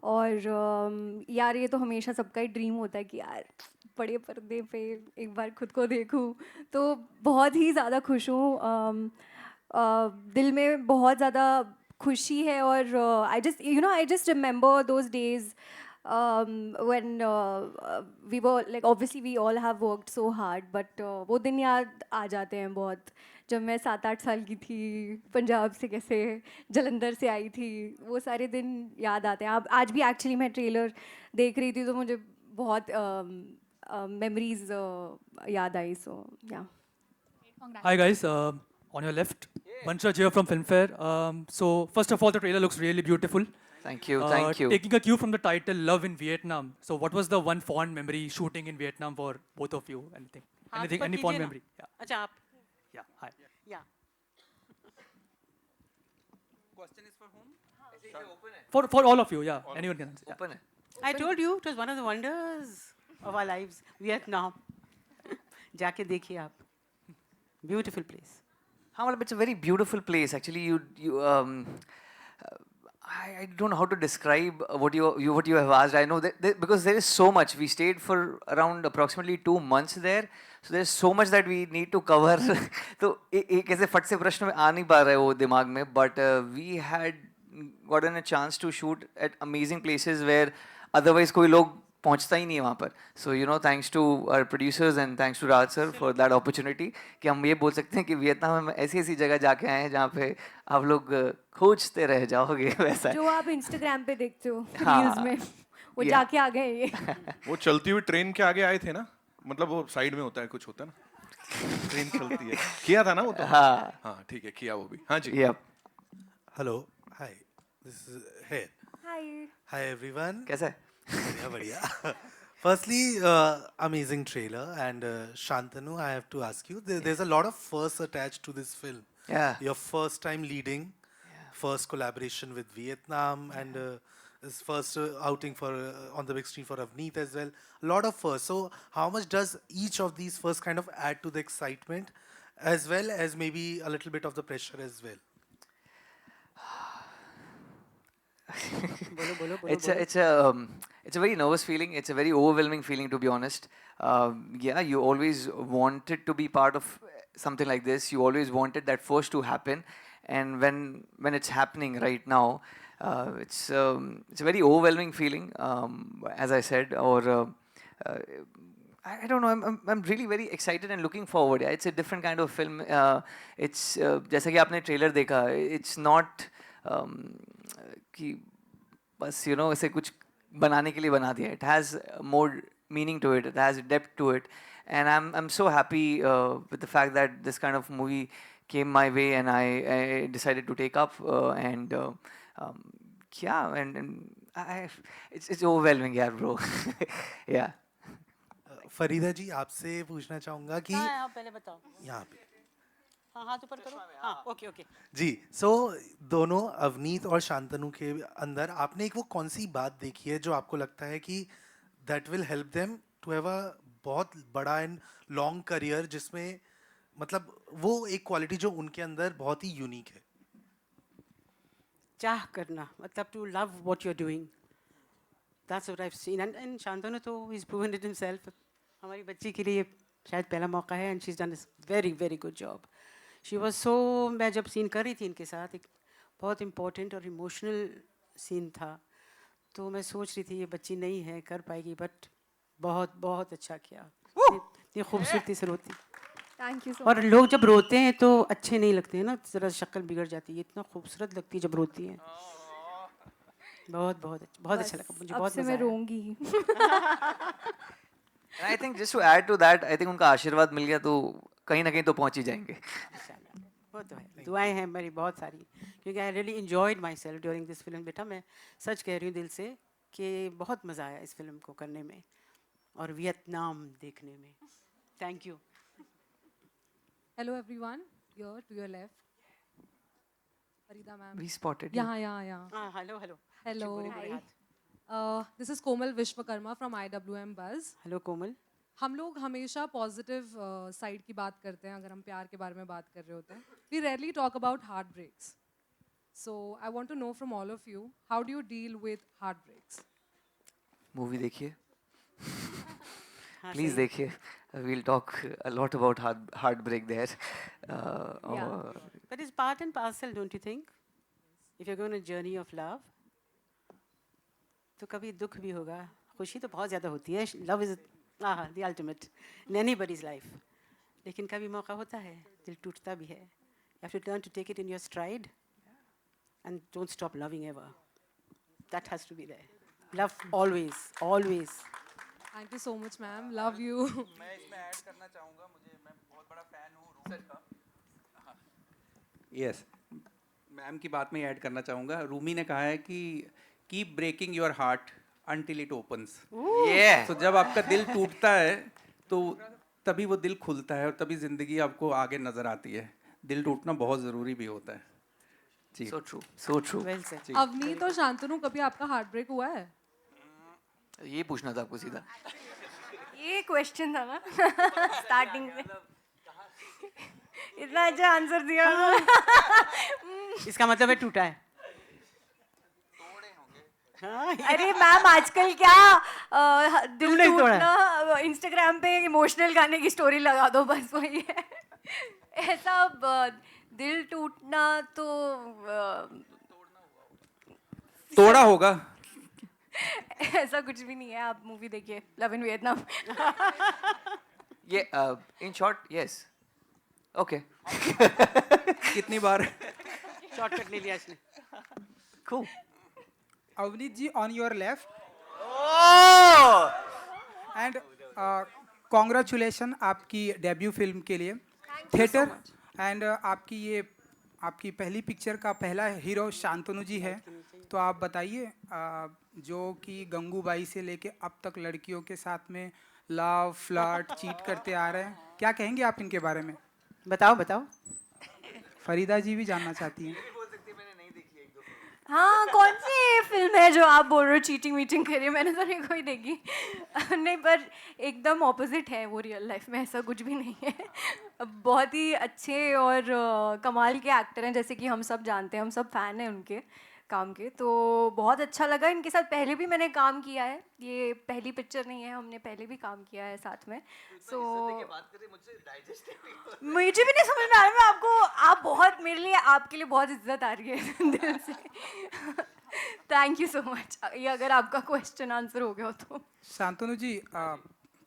और यार ये तो हमेशा सबका ही ड्रीम होता है कि यार बड़े पर्दे पे एक बार खुद को देखूं. तो बहुत ही ज़्यादा खुश हूँ. दिल में बहुत ज़्यादा खुशी है. और I just remember those days when we were like, obviously we all have worked so hard, but वो दिन याद आ जाते हैं बहुत. जब मैं 7-8 साल की थी, पंजाब से कैसे जलंधर से आई थी, वो सारे दिन याद आते हैं. अब आज भी एक्चुअली मैं ट्रेलर देख रही थी तो मुझे बहुत मेमोरीज याद आई. सो या. Hi guys, on your left, Vanshaj here from Filmfare. So first of all, the trailer looks really beautiful. Thank you. Taking a cue from the title, Love in Vietnam. So what was the one fond memory shooting in Vietnam for both of you? Any fond memory? Yeah. अच्छा आप. Yeah. Hi. Yeah. For all of you, yeah. Anyone can answer. Open है. I told you it was one of the wonders of our lives. Vietnam. जाके देखिए आप. Beautiful place. हाँ मतलब it's a very beautiful place actually. I don't know how to describe what you have asked. I know that because there is so much. We stayed for around approximately 2 months there, so there's so much that we need to cover. तो एक ऐसे फट से प्रश्न में आ नहीं पा रहा है वो दिमाग में. But we had gotten a chance to shoot at amazing places where otherwise कोई लोग पहुंचता ही नहीं है वहाँ पर. So you know, thanks to our producers and thanks to Raj sir for that opportunity कि हम ये बोल सकते हैं कि वियतनाम में ऐसी ऐसी जगह जाके आए हैं जहाँ पे आप लोग खोजते रह जाओगे वैसा है. जो आप इंस्टाग्राम पे देखते हो हाँ, रील्स में वो जाके आ गए ये. वो चलती हुई ट्रेन के आगे आए थे ना, मतलब वो साइड में होता है कुछ होता है ना, ट्रेन चलती है. किया था ना वो तो. हाँ हाँ ठीक है, किया वो भी. हाँ जी. Yep. Hello, hi. This is here. Hi everyone. कैसा है? बढ़िया बढ़िया. Firstly, amazing trailer and Shantanu, I have to ask you. There's a lot of firsts attached to this film. Yeah. Your first time leading, first collaboration with Vietnam, and this first outing for on the big screen for Avneet as well. A lot of firsts. So, how much does each of these firsts kind of add to the excitement, as well as maybe a little bit of the pressure as well? It's a very nervous feeling. It's a very overwhelming feeling, to be honest. Yeah, you always wanted to be part of something like this. You always wanted that first to happen, and when it's happening right now, it's a very overwhelming feeling. As I said, or I don't know. I'm really very excited and looking forward. Yeah, it's a different kind of film. It's जैसा कि आपने trailer देखा. It's not कि बस ऐसे कुछ बनाने के लिए बना दिया. It has more meaning to it. It has depth to it, and I'm so happy with the fact that this kind of movie came my way, and I decided to take up yeah, and it's overwhelming, yeah, bro. Yeah. Farida जी, आपसे पूछना चाहूँगा कि हाँ, पहले बताओ. यहाँ पे. हाँ, हाथ ऊपर करो. हाँ, ओके ओके. जी, सो दोनों अवनीत और शांतनु के अंदर आपने एक वो कौन सी बात देखी है जो आपको लगता है कि that will help them to have a बहुत बड़ा एंड लॉन्ग करियर, जिसमें मतलब वो एक क्वालिटी जो उनके अंदर बहुत ही यूनिक है? चाह करना, मतलब to love what you are doing. That's what I have seen, and Shantanu तो he is proven it himself. हमारी बच्ची के लिए शायद पहला मौका है, and she is done very very good job. She was so, मैं जब सीन कर रही थी इनके साथ, एक बहुत इम्पोर्टेंट और इमोशनल सीन था, तो मैं सोच रही थी ये बच्ची नहीं है, कर पाएगी, बट बहुत बहुत अच्छा किया. इतनी खूबसूरती से रोती. थैंक यू सो और लोग जब रोते हैं तो अच्छे नहीं लगते हैं ना, ज़रा शक्ल बिगड़ जाती है. इतना खूबसूरत लगती है जब रोती है. बहुत बहुत बहुत अच्छा लगा मुझे. बहुत मैं रोऊंगी. And I think just to add to that, I think उनका आशीर्वाद मिल गया तो कहीं ना कहीं तो पहुंच ही जाएंगे. वो तो है, दुआएं हैं मेरी बहुत सारी, क्योंकि I really enjoyed my self during this film. बेटा मैं सच कह रही हूँ दिल से कि बहुत मज़ा आया इस फिल्म को करने में और वियतनाम देखने में. Thank you. Hello everyone, here to your left. Farida ma'am. We spotted you. Yeah. Hello. Hello. This is Komal Vishwakarma from IWM Buzz. Hello Komal. हम लोग हमेशा पॉजिटिव साइड की बात करते हैं अगर हम प्यार के बारे में बात कर रहे होते हैं. We rarely talk about heartbreaks. So I want to know from all of you, how do you deal with heartbreaks? Movie देखिए. Please देखिए. We'll talk a lot about heartbreak there. But it's part and parcel, don't you think? If you're going on a journey of love, तो कभी दुख भी होगा. खुशी तो बहुत ज़्यादा होती है. Love is the ultimate in anybody's life. लेकिन कभी मौका होता है दिल टूटता भी है. You have to learn to take it in your stride and don't stop loving ever. That has to be there. Love always, always. Thank you so much, ma'am. Love you. मैं इसमें ऐड करना चाहूँगा, मैं बहुत बड़ा fan हूँ रूमी का. Yes, ma'am की बात में ऐड करना चाहूँगा. रूमी ने कहा है कि keep breaking your heart until it opens. Yeah. तो जब आपका दिल टूटता है तो तभी वो दिल खुलता है और तभी जिंदगी आपको आगे नजर आती है. दिल टूटना बहुत ज़रूरी भी होता है. जी. So true. So true. Well said. Avneet और शांतनु, कभी आपका हार्ट ब्रेक हुआ है? ये पूछना था आपको सीधा। ये क्वेश्चन था ना स्टार्टिंग में, इतना अच्छा आंसर दिया। इसका मतलब है टूटा है। अरे मैम आजकल क्या दिल तुमने ही तोड़ा टूटना, इंस्टाग्राम पे इमोशनल गाने की स्टोरी लगा दो, बस वही है। ऐसा दिल टूटना तो तोड़ा होगा। ऐसा कुछ भी नहीं है, आप मूवी देखिए लव इन वियतनाम। ये इन शॉर्ट यस ओके। कितनी बार शॉर्टकट ले लिया इसने। Cool. Avneet ji, on your left. And congratulations आपकी डेब्यू फिल्म के लिए। थिएटर एंड आपकी पहली पिक्चर का पहला हीरो शांतनु जी है, तो आप बताइए जो कि गंगूबाई से लेके अब तक लड़कियों के साथ में लव फ्लर्ट चीट करते आ रहे हैं, क्या कहेंगे आप इनके बारे में? बताओ बताओ। फरीदा जी भी जानना चाहती हैं। हाँ, कौन सी फिल्म है जो आप बोल रहे हो चीटिंग वीटिंग करिए? मैंने तो नहीं कोई देखी। नहीं, पर एकदम ऑपोजिट है वो रियल लाइफ में, ऐसा कुछ भी नहीं है। बहुत ही अच्छे और कमाल के एक्टर हैं, जैसे कि हम सब जानते हैं, हम सब फैन हैं उनके काम के, तो बहुत अच्छा लगा। इनके साथ पहले भी मैंने काम किया है, ये पहली पिक्चर नहीं है, हमने पहले भी काम किया है साथ में। सो मुझे भी नहीं समझ में आ रहा, मैं आपको, आप बहुत मेरे लिए, आपके लिए बहुत इज्जत आ रही है दिल से। थैंक यू सो मच, ये अगर आपका क्वेश्चन आंसर हो गया हो तो। शांतनु जी,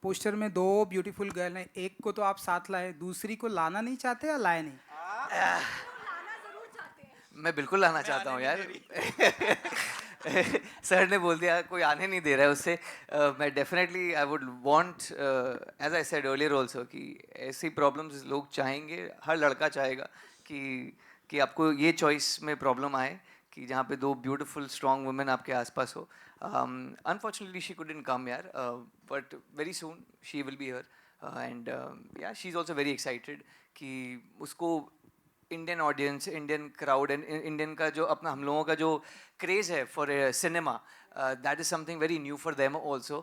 पोस्टर में 2 ब्यूटीफुल गर्ल हैं, एक को तो आप साथ लाए, दूसरी को लाना नहीं चाहते या लाए नहीं? मैं बिल्कुल लाना चाहता हूँ यार। सर ने बोल दिया कोई आने नहीं दे रहा है उससे। मैं definitely I would want, as I said earlier also, कि ऐसी प्रॉब्लम्स लोग चाहेंगे, हर लड़का चाहेगा कि आपको ये चॉइस में प्रॉब्लम आए कि जहाँ पे 2 ब्यूटीफुल स्ट्रॉन्ग वुमेन आपके आसपास हो। अनफॉर्चुनेटली शी कुडंट कम यार, but very soon she will be here and yeah she is also very excited कि उसको Indian audience, Indian crowd and Indian का जो अपना, हम लोगों का जो क्रेज़ है for cinema, that is something very new for them also,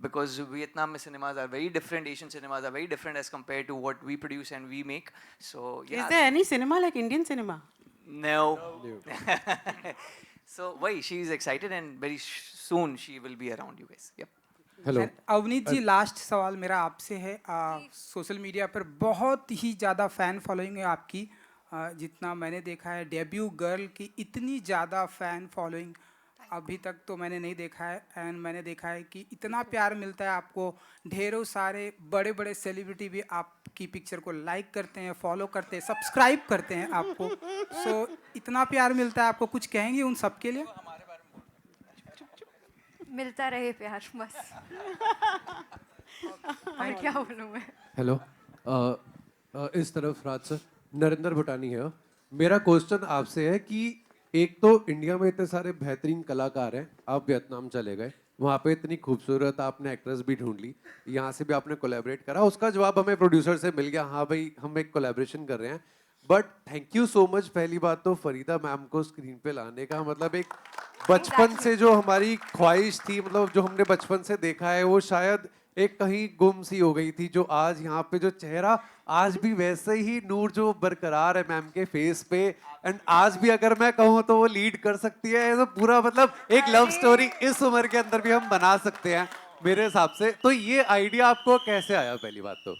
because Vietnam में cinemas are very different, Asian cinemas are very different as compared to what we produce and we make. So Is there any cinema like Indian cinema? No. So why she is excited and very soon she will be around you guys. Yep. Hello Avneet ji, last सवाल मेरा आपसे है। Social media पर बहुत ही ज़्यादा fan following है आपकी, जितना मैंने देखा है डेब्यू गर्ल की इतनी ज़्यादा फ़ैन फॉलोइंग अभी तक तो मैंने नहीं देखा है। एंड मैंने देखा है कि इतना प्यार मिलता है आपको, ढेरों सारे बड़े बड़े सेलिब्रिटी भी आपकी पिक्चर को लाइक करते हैं, फॉलो करते हैं, सब्सक्राइब करते हैं आपको। सो इतना प्यार मिलता है आपको, कुछ कहेंगे उन सब के लिए? मिलता रहे प्यार बस। और क्या बोलूं मैं। हेलो, इस तरफ राज सर, नरेंद्र भुटानी है। मेरा क्वेश्चन आपसे है कि एक तो इंडिया में इतने सारे बेहतरीन कलाकार हैं, आप वियतनाम चले गए, वहाँ पे इतनी खूबसूरत आपने एक्ट्रेस भी ढूंढ ली, यहाँ से भी आपने कोलैबोरेट करा, उसका जवाब हमें प्रोड्यूसर से मिल गया, हाँ भाई हम एक कोलैबोरेशन कर रहे हैं। But thank you so much, पहली बात तो फरीदा मैम को स्क्रीन पे लाने का, मतलब एक बचपन से जो हमारी ख्वाहिश थी, मतलब जो हमने बचपन से देखा है, वो शायद एक कहीं गुम सी हो गई थी, जो आज यहाँ पे जो चेहरा आज भी वैसे ही नूर जो बरकरार है मैम के फेस पे, एंड आज भी अगर मैं कहूँ तो वो लीड कर सकती है तो पूरा, मतलब एक लव स्टोरी इस उम्र के अंदर भी हम बना सकते हैं मेरे हिसाब से। तो ये आइडिया आपको कैसे आया? पहली बात तो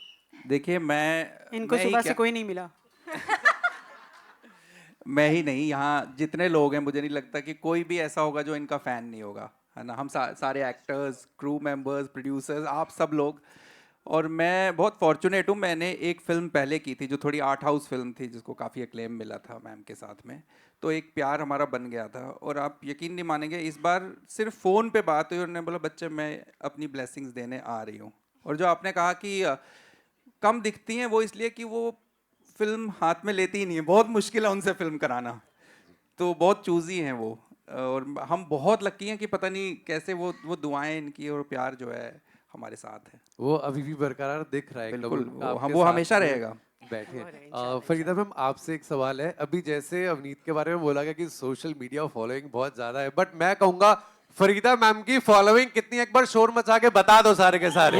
देखिए, इनको सुबह से कोई नहीं मिला। मैं ही नहीं, यहाँ जितने लोग हैं मुझे नहीं लगता कि कोई भी ऐसा होगा जो इनका फ़ैन नहीं होगा, है ना। हम सारे एक्टर्स, क्रू मेंबर्स, प्रोड्यूसर्स, आप सब लोग। और मैं बहुत फॉर्चुनेट हूँ, मैंने एक फ़िल्म पहले की थी जो थोड़ी आर्ट हाउस फिल्म थी, जिसको काफ़ी एक्लेम मिला था मैम के साथ में, तो एक प्यार हमारा बन गया था। और आप यकीन नहीं मानेंगे, इस बार सिर्फ फ़ोन पे बात हुई, उन्होंने बोला बच्चे मैं अपनी ब्लेसिंग्स देने आ रही हूँ। और जो आपने कहा कि कम दिखती हैं, वो इसलिए कि वो फिल्म हाथ में लेती ही नहीं है, बहुत मुश्किल है उनसे फिल्म कराना, तो बहुत चूज़ी हैं वो। और हम बहुत लकी हैं कि पता नहीं कैसे वो दुआएं इनकी और प्यार जो है हमारे साथ है, वो अभी भी बरकरार दिख रहा है। बिल्कुल, वो हमेशा रहेगा। बैठे। फरीदा मैम, आपसे एक सवाल है। अभी जैसे अवनीत के बारे में बोला गया कि सोशल मीडिया फॉलोइंग बहुत ज़्यादा है, बट मैं कहूँगा फरीदा मैम की फॉलोइंग कितनी, एक बार शोर मचा के बता दो सारे के सारे।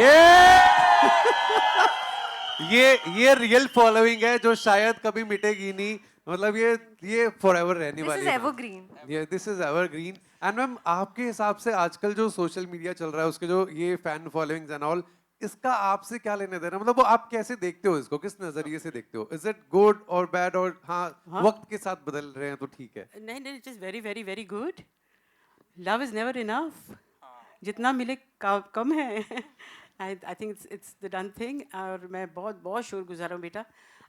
ये रियल फॉलोइंग है जो शायद कभी मिटेगी नहीं, मतलब ये फॉरएवर रहने वाली है। Evergreen. This is evergreen. And ma'am आपके हिसाब से आजकल जो सोशल मीडिया चल रहा है उसके जो ये फैन फॉलोइंग्स एंड ऑल, इसका आपसे क्या लेने देना, मतलब वो आप कैसे देखते हो इसको, किस नजरिए से देखते हो? इज इट गुड और बैड? और हाँ, वक्त के साथ बदल रहे हैं तो ठीक है। नहीं नहीं, it is very very very good. Love is never enough, जितना मिले कम है। I think it's the done thing. और मैं बहुत बहुत शुक्रगुजार हूँ बेटा,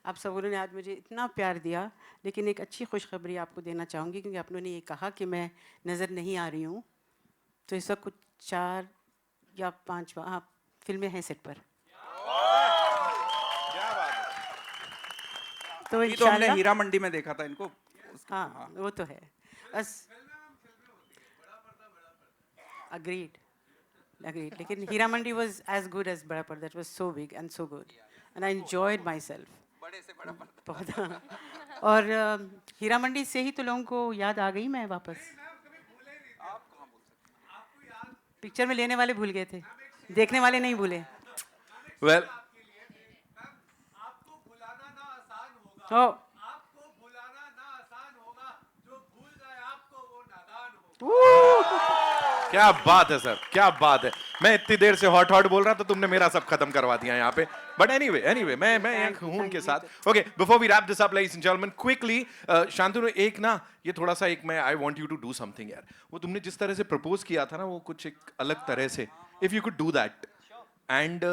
आप सबों ने आज मुझे इतना प्यार दिया। लेकिन एक अच्छी खुशखबरी आपको देना चाहूँगी, क्योंकि आप लोगों ने ये कहा कि मैं नज़र नहीं आ रही हूँ, तो इस वक्त कुछ 4 या 5 फिल्में हैं सेट पर। तो ये तो हमने हीरा मंडी में देखा था इनको। हाँ वो तो है बस। अग्रीड। लेकिन Heera Mandi was as good as बड़ा पर्दा। It was so big and so good and I enjoyed myself। बड़े से बड़ा पर्दा। बहुत। और हीरा मंडी से ही तो लोगों को याद आ गई मैं वापस। पिक्चर में लेने वाले भूल गए थे, देखने वाले नहीं भूले। Well, तो क्या बात है सर, क्या बात है। मैं इतनी देर से हॉट बोल रहा था, तुमने मेरा सब खत्म करवा दिया यहाँ पे। बट एनीवे मैं यहाँ हूँ उनके साथ। Okay, before we wrap this up ladies and gentleman, quickly Shantanu, एक ना ये थोड़ा सा एक मैं I want you to do something यार। वो तुमने जिस तरह से प्रपोज किया था ना, वो कुछ एक अलग तरह से, if you could do that and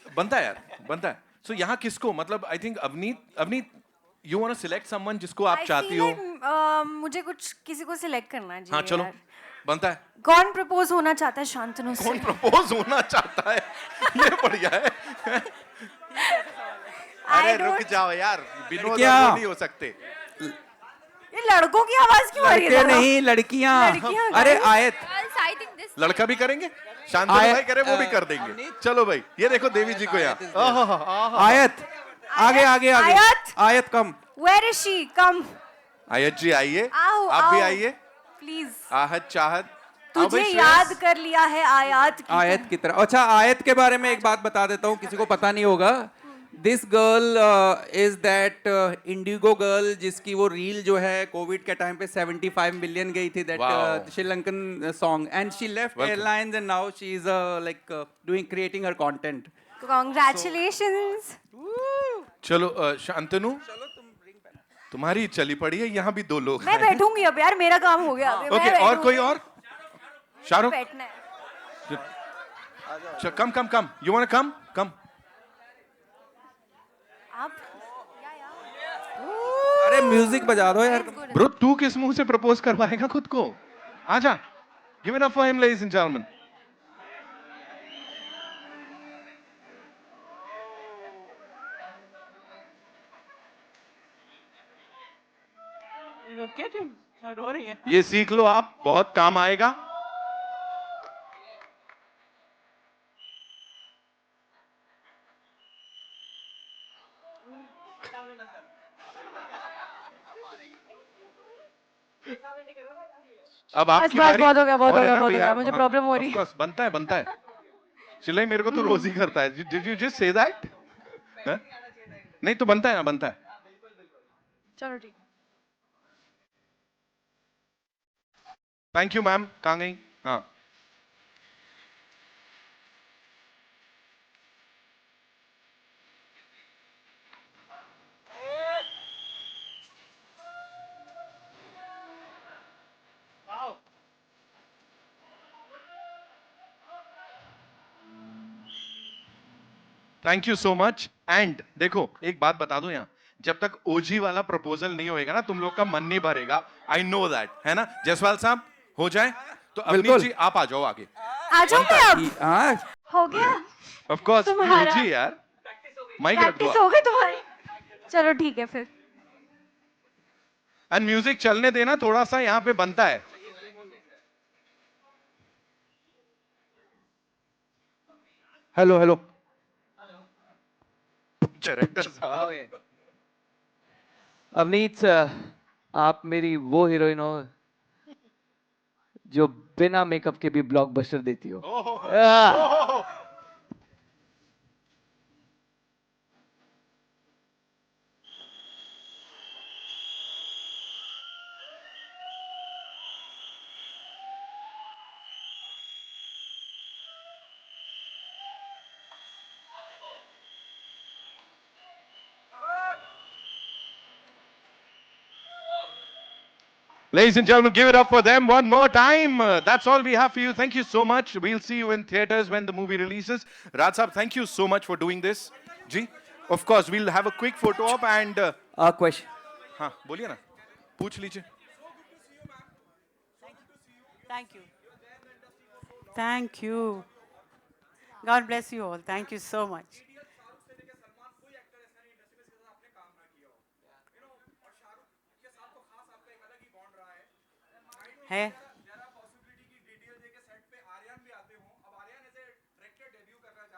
बनता है यार, बनता है। सो यहाँ किसको, मतलब I think Avneet you want to select someone जिसको आप चाहती हो। मुझे कुछ किसी को सिलेक्ट करना है। हाँ चलो, बनता है। कौन प्रपोज होना चाहता है शांतनु से? कौन प्रपोज होना चाहता है? ये बढ़िया है। अरे रुक जाओ यार, विनोद नहीं हो सकते। ये लड़कों की आवाज क्यों आ रही है? लड़के नहीं, लड़कियां। अरे आयत, लड़का भी करेंगे, शांतनु भाई करे वो भी कर देंगे। चलो भाई, ये देखो देवी जी को यहाँ। आयत आगे आगे आगे। आयत कम। Where is she? Come. आयत जी आइए, आओ, आप भी आओ। आइए। Please. आहत चाहत, तुझे याद कर लिया है आयत की आयत की तरह। अच्छा, आयत के बारे में एक बात बता देता हूँ, किसी को पता नहीं होगा। This girl is that Indigo girl जिसकी वो रील जो है कोविड के टाइम पे 75 मिलियन गई थी, that Sri Lankan song, and she left airlines and now she is like doing creating her content. Congratulations. चलो शांतनु, तुम्हारी चली पड़ी है, यहाँ भी 2 लोग मैं बैठूंगी अब यार, मेरा काम हो गया। ओके, और कोई और? शाहरुख, बैठना है। कम, यू वांट टू कम? आप अरे म्यूजिक बजा दो यार। ब्रो, तू किस मुंह से प्रपोज करवाएगा खुद को? आजा, give it up for him ladies and gentleman. ये सीख लो आप, बहुत काम आएगा। अब आपकी बारी। बहुत हो गया, मुझे प्रॉब्लम हो रही है। बनता है। चिल्लाई, मेरे को तो रोज ही करता है। Did you just say that? नहीं तो बनता है। चलो ठीक। Thank you ma'am. कहाँ गई? हाँ, thank you so much. And देखो, एक बात बता दो यहाँ, जब तक ओजी वाला प्रपोजल नहीं होएगा ना, तुम लोग का मन नहीं भरेगा। आई नो दैट, है ना? जयसवाल साहब, हो जाए तो अवनीत जी आप आ जाओ आगे। आ जाओ अब। हो गया? ऑफ कोर्स, तुम्हारा ओजी यार, माइक रख दो। प्रैक्टिस हो गई तुम्हारी? चलो ठीक है फिर। एंड म्यूजिक चलने देना थोड़ा सा, यहाँ पे बनता है। हेलो अवनीत, आप मेरी वो हीरोइन हो जो बिना मेकअप के भी ब्लॉकबस्टर देती हो। Ladies and gentlemen, give it up for them one more time. That's all we have for you. Thank you so much. We'll see you in theaters when the movie releases. Raj Saab, thank you so much for doing this. Ji, of course, we'll have a quick photo op and. Question. हाँ, बोलिए ना. पूछ लीजिए. Thank you. Thank you. God bless you all. Thank you so much. है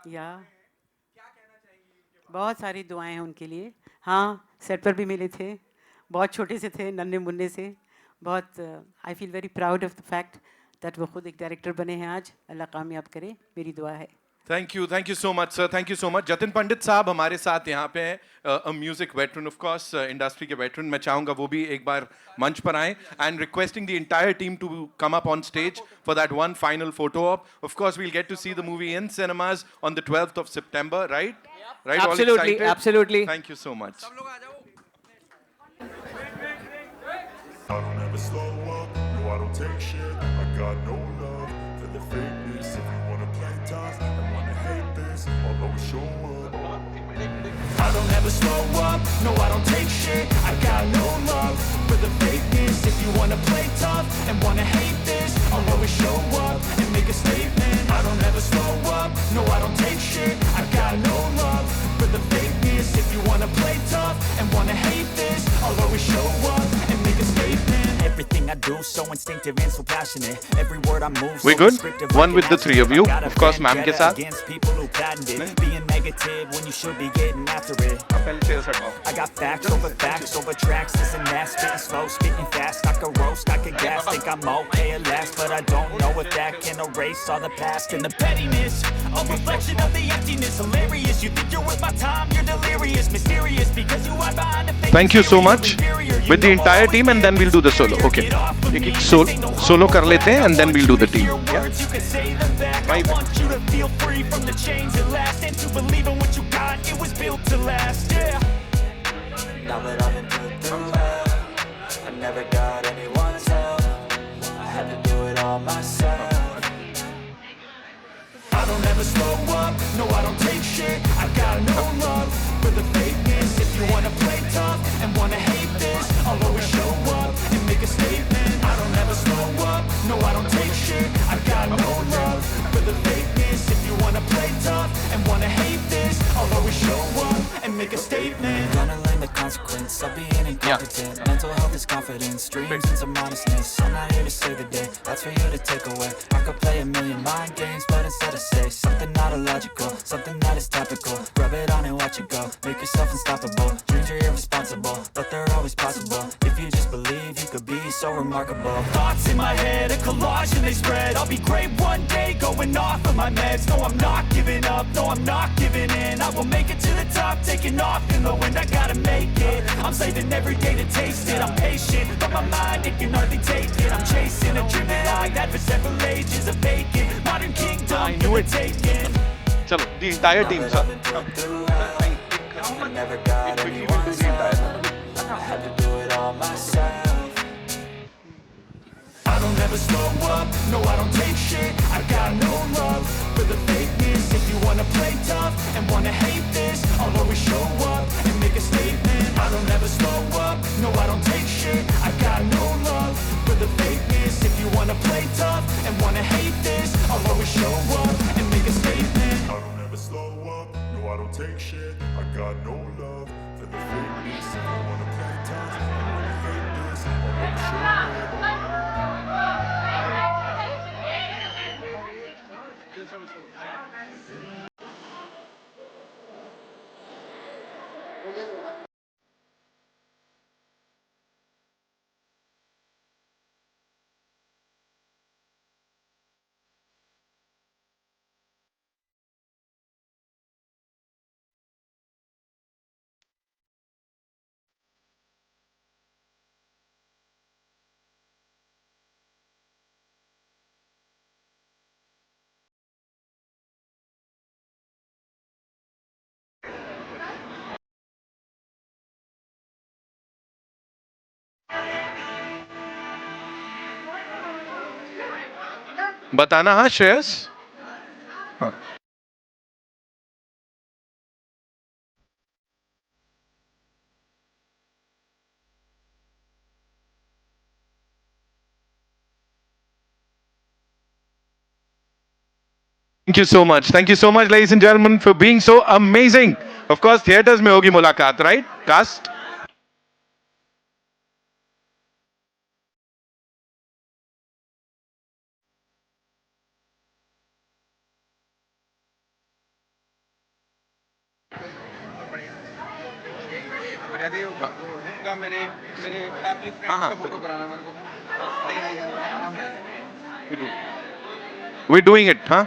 या बहुत सारी दुआएं हैं उनके लिए। हाँ, सेट पर भी मिले थे, बहुत छोटे से थे, नन्हे मुन्ने से। बहुत I feel very proud of the fact that वो खुद एक डायरेक्टर बने हैं आज। अल्लाह कामयाब करे, मेरी दुआ है। Thank you so much, sir. Thank you so much. Jatin Pandit साहब हमारे साथ यहाँ पे हैं, a music veteran, of course, industry के veteran. मैं चाहूँगा वो भी एक बार मंच पर आएं, and requesting the entire team to come up on stage for that one final photo op. Of course, we'll get to see the movie in cinemas on the 12th of September, right? Right? All Absolutely, excited? absolutely. Thank you so much. I don't ever slow up, no I don't take shit. I got no love for the fakeness. If you wanna play tough and wanna hate this, I'll always show up. I don't ever slow up, no I don't take shit. I got no love for the fakeness. If you wanna play tough and wanna hate this, I'll always show up and make a statement. I don't ever slow up, no I don't take shit. I got no love for the fakeness. If you wanna play tough and wanna hate this, I'll always show up and make a statement. Everything I do so instinctive and so passionate. Every word I move We so good? descriptive. One with the three of you, of course, ma'am के साथ. Against people who patented being negative when you should be getting after it. I got facts over tracks. This and that, spitting slow, spitting fast. I could roast, I could gas. Think I'm okay at last, but I don't know if that can erase all the past and the pettiness. A reflection of the emptiness. Hilarious. You think you're worth my time? You're delirious, mysterious because you are behind the fake. Thank you so much with the entire team, and then we'll do the solo. Okay. एक solo कर लेते हैं, and then we'll do the team. Yeah. I want you to feel free from the chains at last, and to believe in what you got. It was built to last. Yeah. Now that I've been put through hell, I never got anyone's help. I had to do it all myself. I don't ever slow up, no I don't take shit. I got no love for the fakeness. If you wanna play tough and wanna hate this, I'll always show up and make a statement. I don't ever slow up, no I don't take shit. I got no love for the fakeness. If you wanna play tough and wanna hate this, I'll always show up and make a statement. Gonna learn the consequence of being incompetent. Mental health is confidence, dreams and some honestness. I'm not here to save the day, that's for you to take away. I could play a million mind games, but instead I say something not illogical, something that is topical. Rub it on and watch it go, make yourself unstoppable. Dreams are irresponsible, but they're always possible. If you just believe, you could be so remarkable. Thoughts in my head, a collage and they spread. I'll be great one day, going off of my meds. No, I'm not giving up, no, I'm not giving in. I will make it to the top, taking off in the wind. I gotta make it, I'm saving every day to taste it. I'm patient, but my mind, it can hardly take it. I'm chasing a dream that I had for several ages of vacant. Modern kingdom, for the taking. चलो, the entire team, sir. I never got anyone's help. I had to do it all myself. I don't ever slow up, no I don't take shit. I got no love for the fakeness. If you wanna play tough and wanna hate this, I'll always show up and make a statement. I don't ever slow up, no I don't take shit. I got no love for the fakeness. If you wanna play tough and wanna hate this, I'll always show up and make a statement. I don't ever slow up, no I don't take shit. I got no love for the fakeness. If you wanna play tough and wanna hate this, I'll always show up. बताना हाँ श्रेयस. हाँ. Thank you so much. Thank you so much, ladies and gentlemen, for being so amazing. Of course, theaters में होगी मुलाकात, right? Cast. We're doing it, huh?